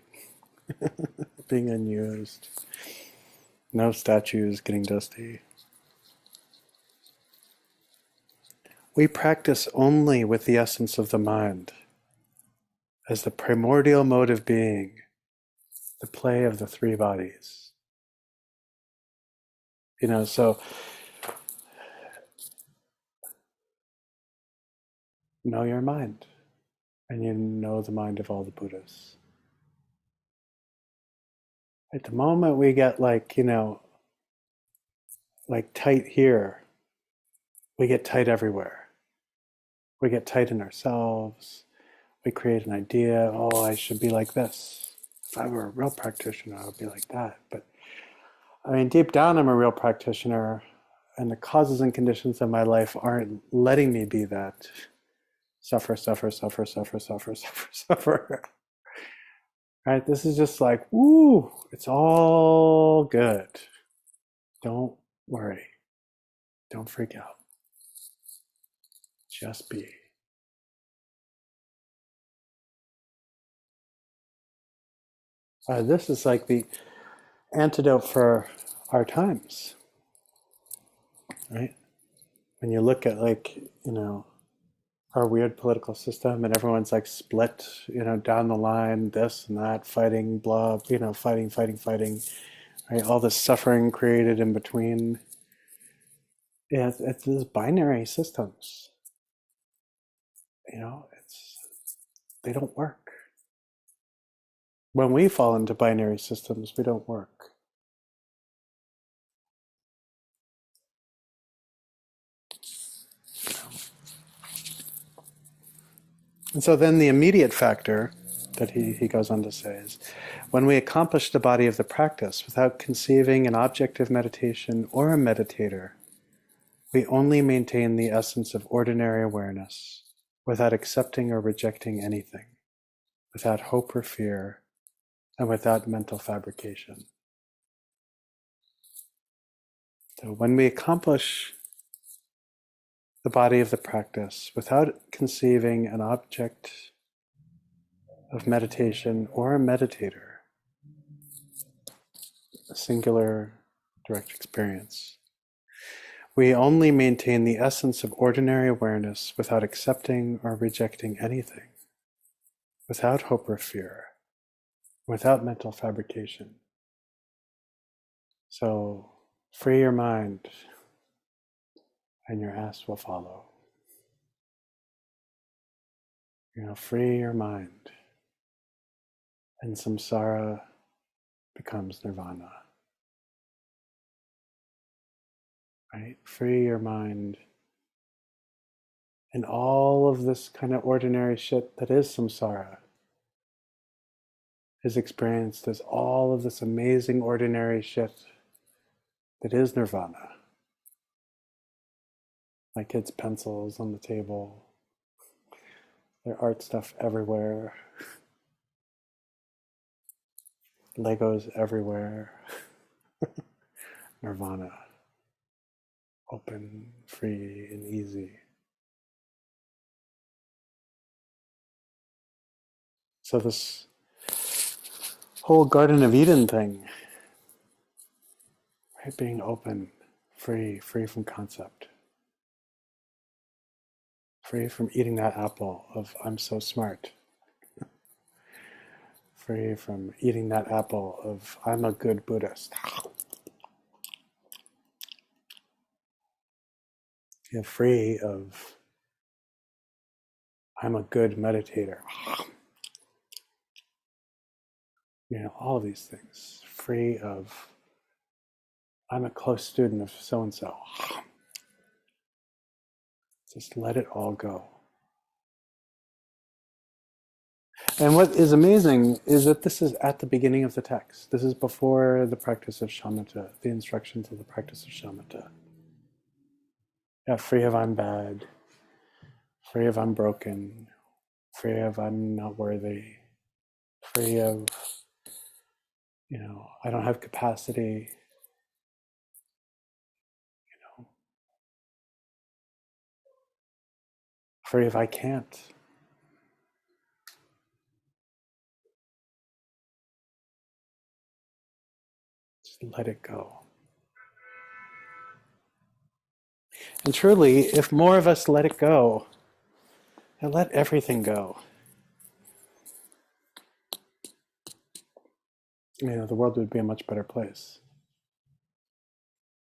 being unused. No statues getting dusty. We practice only with the essence of the mind as the primordial mode of being, the play of the three bodies. So know your mind, and you know the mind of all the Buddhas. At the moment we get like tight here, we get tight everywhere. We get tight in ourselves. We create an idea, oh, I should be like this. If I were a real practitioner, I would be like that. But I mean, deep down, I'm a real practitioner, and the causes and conditions of my life aren't letting me be that. Suffer, suffer, suffer, suffer, suffer, suffer, suffer. Right? This is just like, woo, it's all good. Don't worry. Don't freak out. Just be. This is like the antidote for our times, right? When you look at our weird political system and everyone's like split, down the line, this and that, fighting, blah, fighting, right? All this suffering created in between. Yeah, it's these binary systems. They don't work. When we fall into binary systems, we don't work. And so then the immediate factor that he goes on to say is, when we accomplish the body of the practice without conceiving an object of meditation or a meditator, we only maintain the essence of ordinary awareness without accepting or rejecting anything, without hope or fear, and without mental fabrication. So when we accomplish the body of the practice without conceiving an object of meditation or a meditator, a singular direct experience, we only maintain the essence of ordinary awareness without accepting or rejecting anything, without hope or fear, without mental fabrication. So free your mind, and your ass will follow. Free your mind, and samsara becomes nirvana. Right? Free your mind, and all of this kind of ordinary shit that is samsara is experienced as all of this amazing ordinary shit that is nirvana. My kids' pencils on the table, their art stuff everywhere, Legos everywhere. Nirvana. Open, free, and easy. So this whole Garden of Eden thing, right? Being open, free from concept. Free from eating that apple of I'm so smart. Free from eating that apple of I'm a good Buddhist. Free of I'm a good meditator. All of these things. Free of I'm a close student of so-and-so. Just let it all go. And what is amazing is that this is at the beginning of the text. This is before the practice of shamatha, the instructions of the practice of shamatha. Yeah, free of I'm bad, free of I'm broken, free of I'm not worthy, free of, I don't have capacity. afraid of I can't. Just let it go. And truly, if more of us let it go, and let everything go, the world would be a much better place.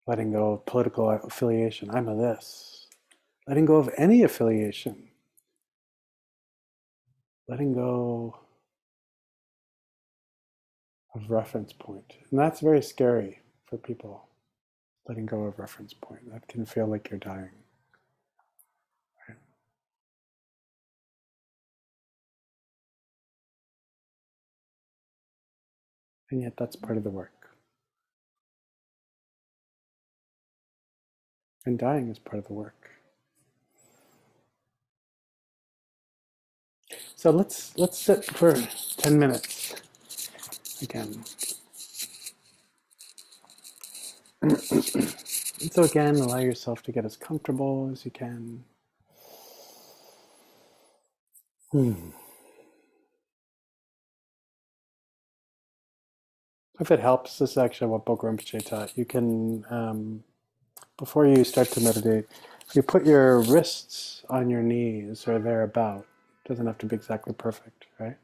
Letting go of political affiliation. I'm a this. Letting go of any affiliation. Letting go of reference point. And that's very scary for people. Letting go of reference point. That can feel like you're dying. Right? And yet that's part of the work. And dying is part of the work. So let's sit for 10 minutes again. And so again, allow yourself to get as comfortable as you can. If it helps, this is actually what Bokar Rinpoche taught. You can, before you start to meditate, if you put your wrists on your knees or thereabout, it doesn't have to be exactly perfect, right?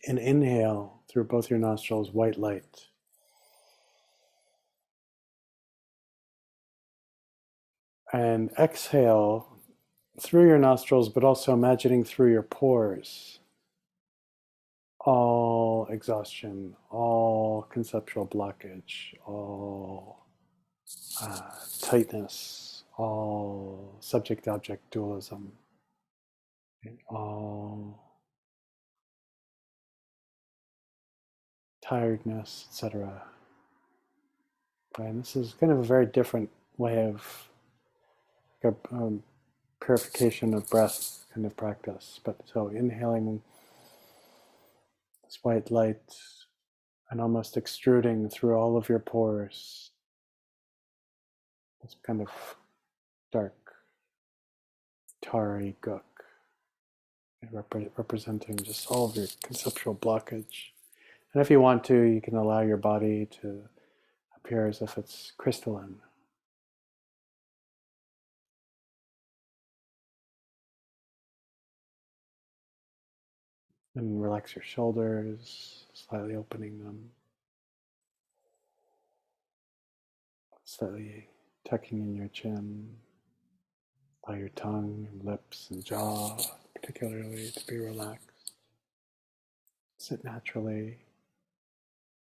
And inhale through both your nostrils, white light. And exhale through your nostrils, but also imagining through your pores all exhaustion, all conceptual blockage, all tightness, all subject-object dualism, all tiredness, etc. And this is kind of a very different way of purification of breath kind of practice. But so inhaling this white light and almost extruding through all of your pores, this kind of dark, tarry gook, representing just all of your conceptual blockage. And if you want to, you can allow your body to appear as if it's crystalline. And relax your shoulders, slightly opening them. Slightly tucking in your chin. Allow your tongue and lips and jaw particularly to be relaxed. Sit naturally,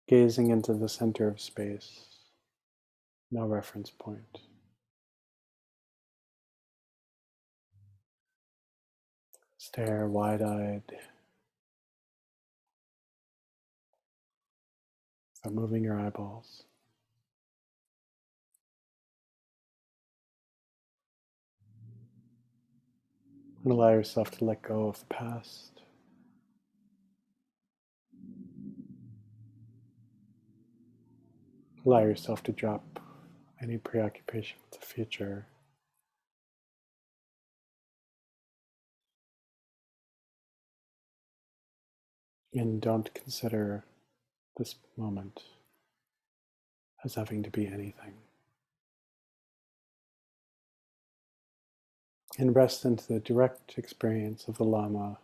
gazing into the center of space. No reference point. Stare wide-eyed. Without moving your eyeballs. And allow yourself to let go of the past. Allow yourself to drop any preoccupation with the future. And don't consider this moment as having to be anything. And rest into the direct experience of the Lama,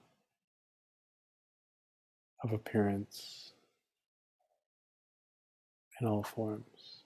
of appearance in all forms.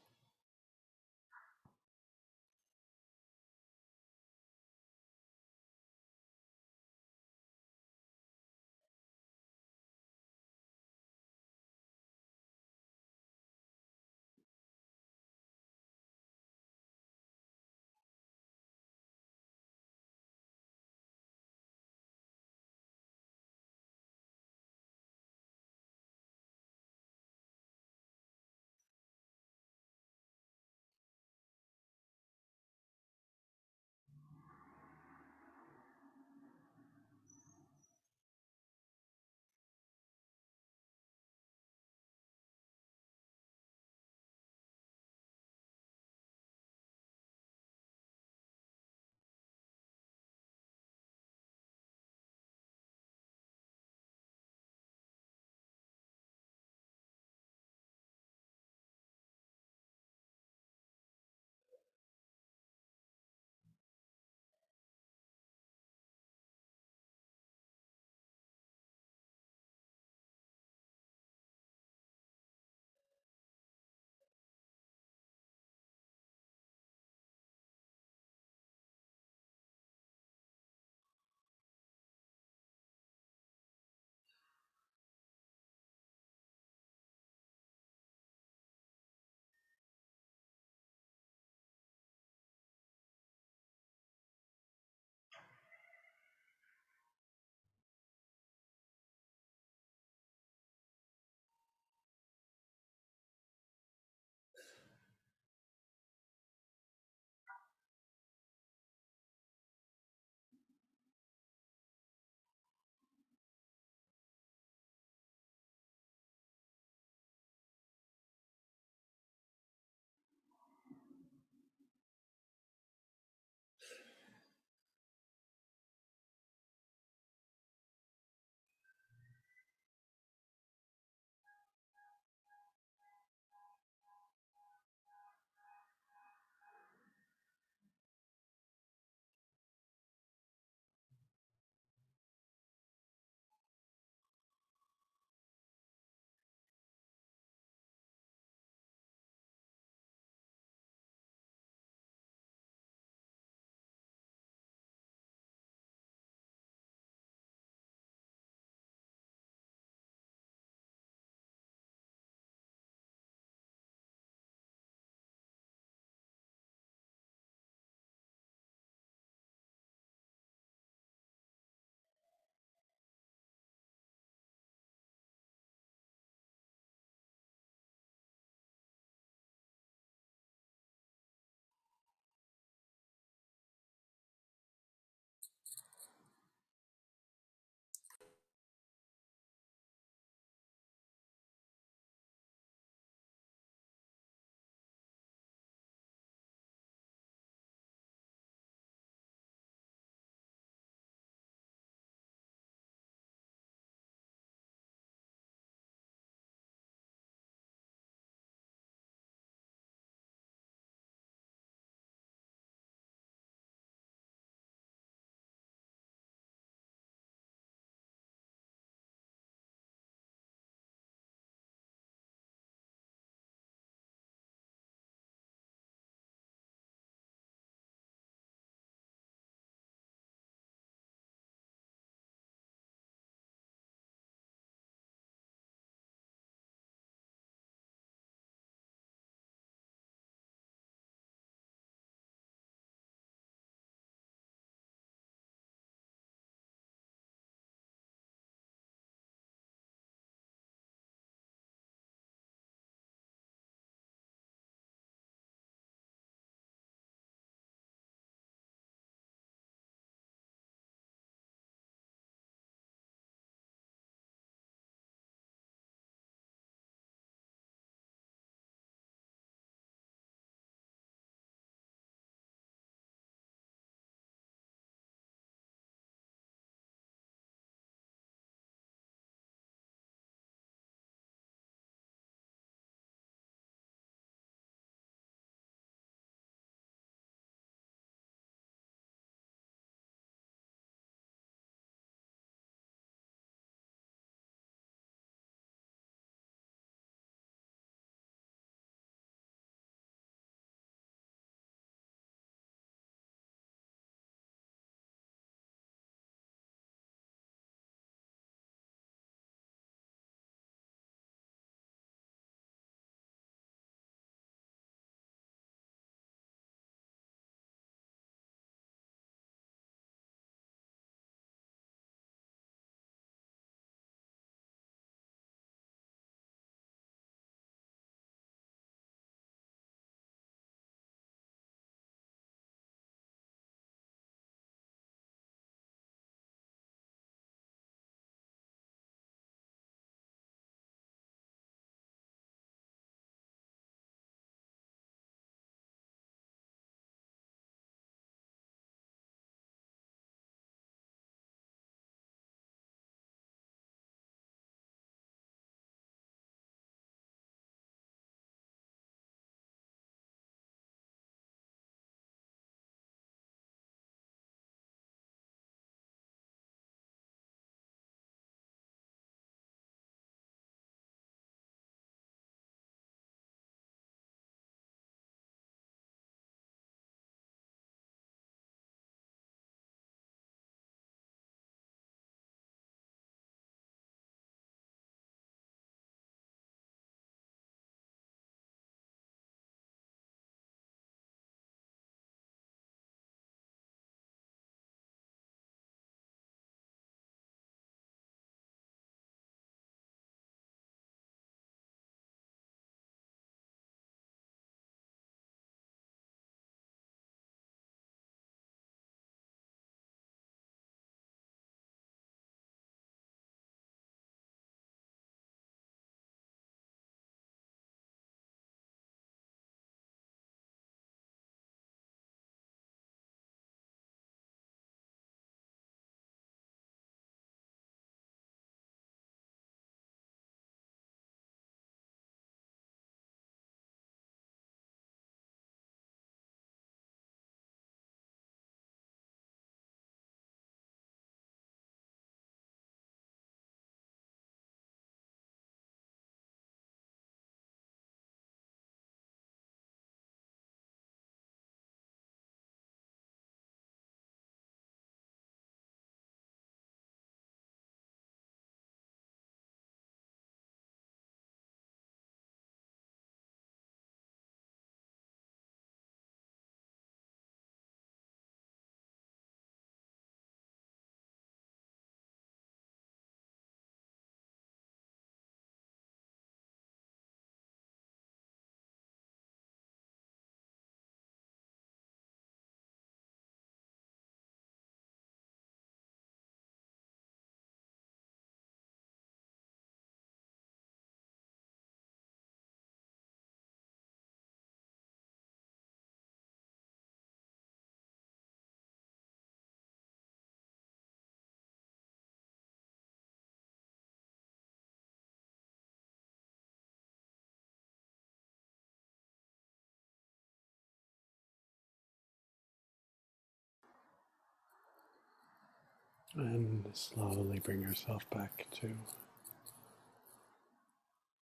And slowly bring yourself back to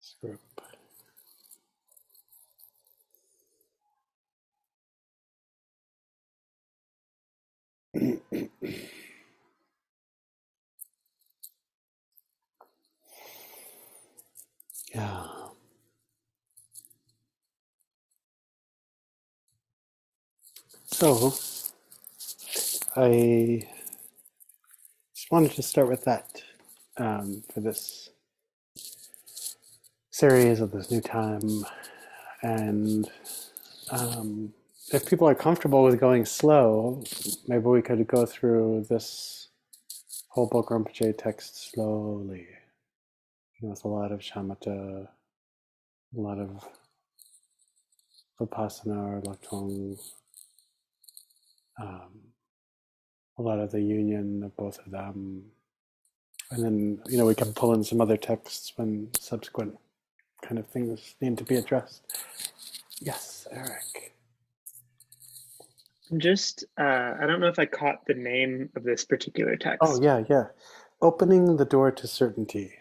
this group. Yeah. So I just wanted to start with that for this series of this new time. And if people are comfortable with going slow, maybe we could go through this whole book Rinpoche text slowly, with a lot of shamatha, a lot of vipassana or lakton, a lot of the union of both of them. And then, we can pull in some other texts when subsequent kind of things need to be addressed. Yes, Eric. I don't know if I caught the name of this particular text. Oh, yeah. Opening the door to certainty.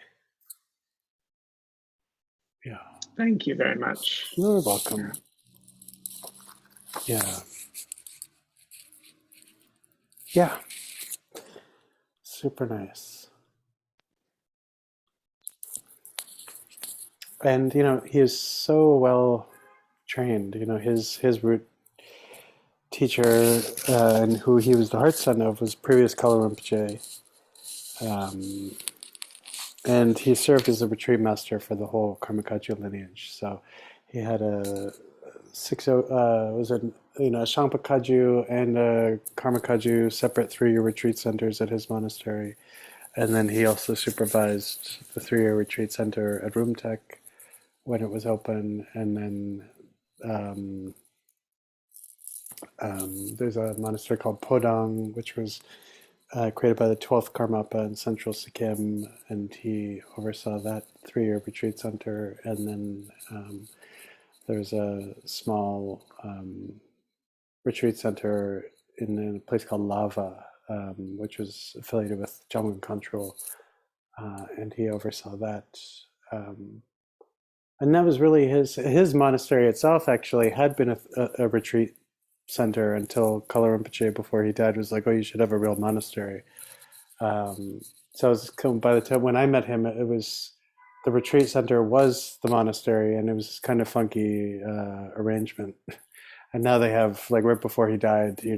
Yeah. Thank you very much. You're welcome. Yeah. Yeah. Super nice. And, he is so well trained. His root teacher, and who he was the heart son of, was previous Kala Rinpoche. And he served as a retreat master for the whole Karmakaju lineage. So he had a Shangpa Kaju and a Karma Kaju, separate 3-year retreat centers at his monastery. And then he also supervised the 3-year retreat center at Rumtek when it was open. And then there's a monastery called Podang, which was created by the 12th Karmapa in central Sikkim, and he oversaw that 3-year retreat center. And then there's a small retreat center in a place called Lava, which was affiliated with Jamgon Control, and he oversaw that. And that was really his monastery itself. Actually, had been a retreat center until Kala Rinpoche, before he died, was like, "Oh, you should have a real monastery." So it was, by the time when I met him, it was the retreat center was the monastery, and it was kind of funky arrangement. And now they have, like, right before he died, he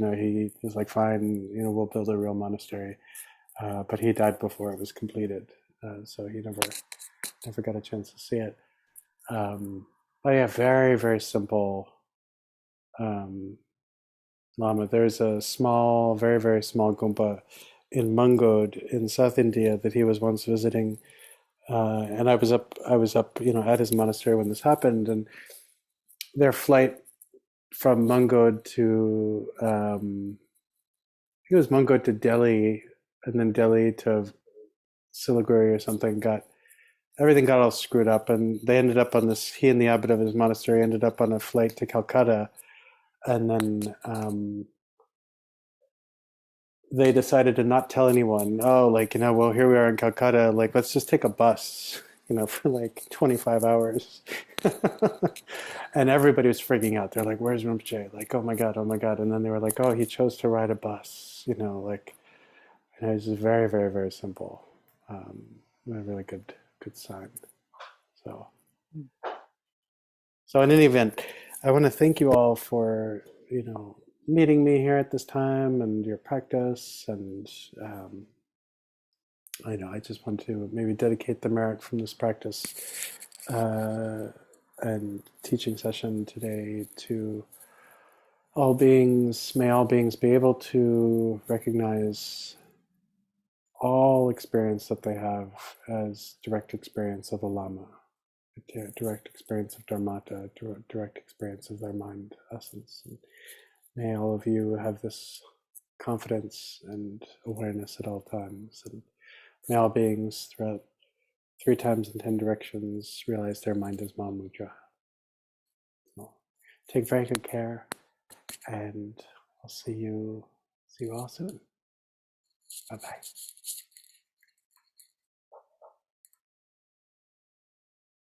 was like, "Fine, we'll build a real monastery," but he died before it was completed, so he never got a chance to see it. But yeah, very, very simple Lama. There's a small, very, very small Gompa in Mangod in South India that he was once visiting, and I was up, at his monastery when this happened, and their flight from Mangod to it was Mangod to Delhi, and then Delhi to Siliguri or something. Everything got all screwed up, and they ended up on this. He and the abbot of his monastery ended up on a flight to Calcutta, and then they decided to not tell anyone. Oh, well, here we are in Calcutta. Like, let's just take a bus, for like 25 hours. And everybody was freaking out. They're like, "Where's Rinpoche?" Like, "Oh my God, oh my God." And then they were like, "Oh, he chose to ride a bus," and it was just very, very, very simple. A really good sign. So in any event, I want to thank you all for, meeting me here at this time and your practice. And I just want to maybe dedicate the merit from this practice and teaching session today to all beings. May all beings be able to recognize all experience that they have as direct experience of the Lama, direct experience of Dharmata, direct experience of their mind essence. And may all of you have this confidence and awareness at all times. And may all beings throughout 3 times in 10 directions realize their mind is Mahamudra. So take very good care, and I'll see you all soon. Bye-bye.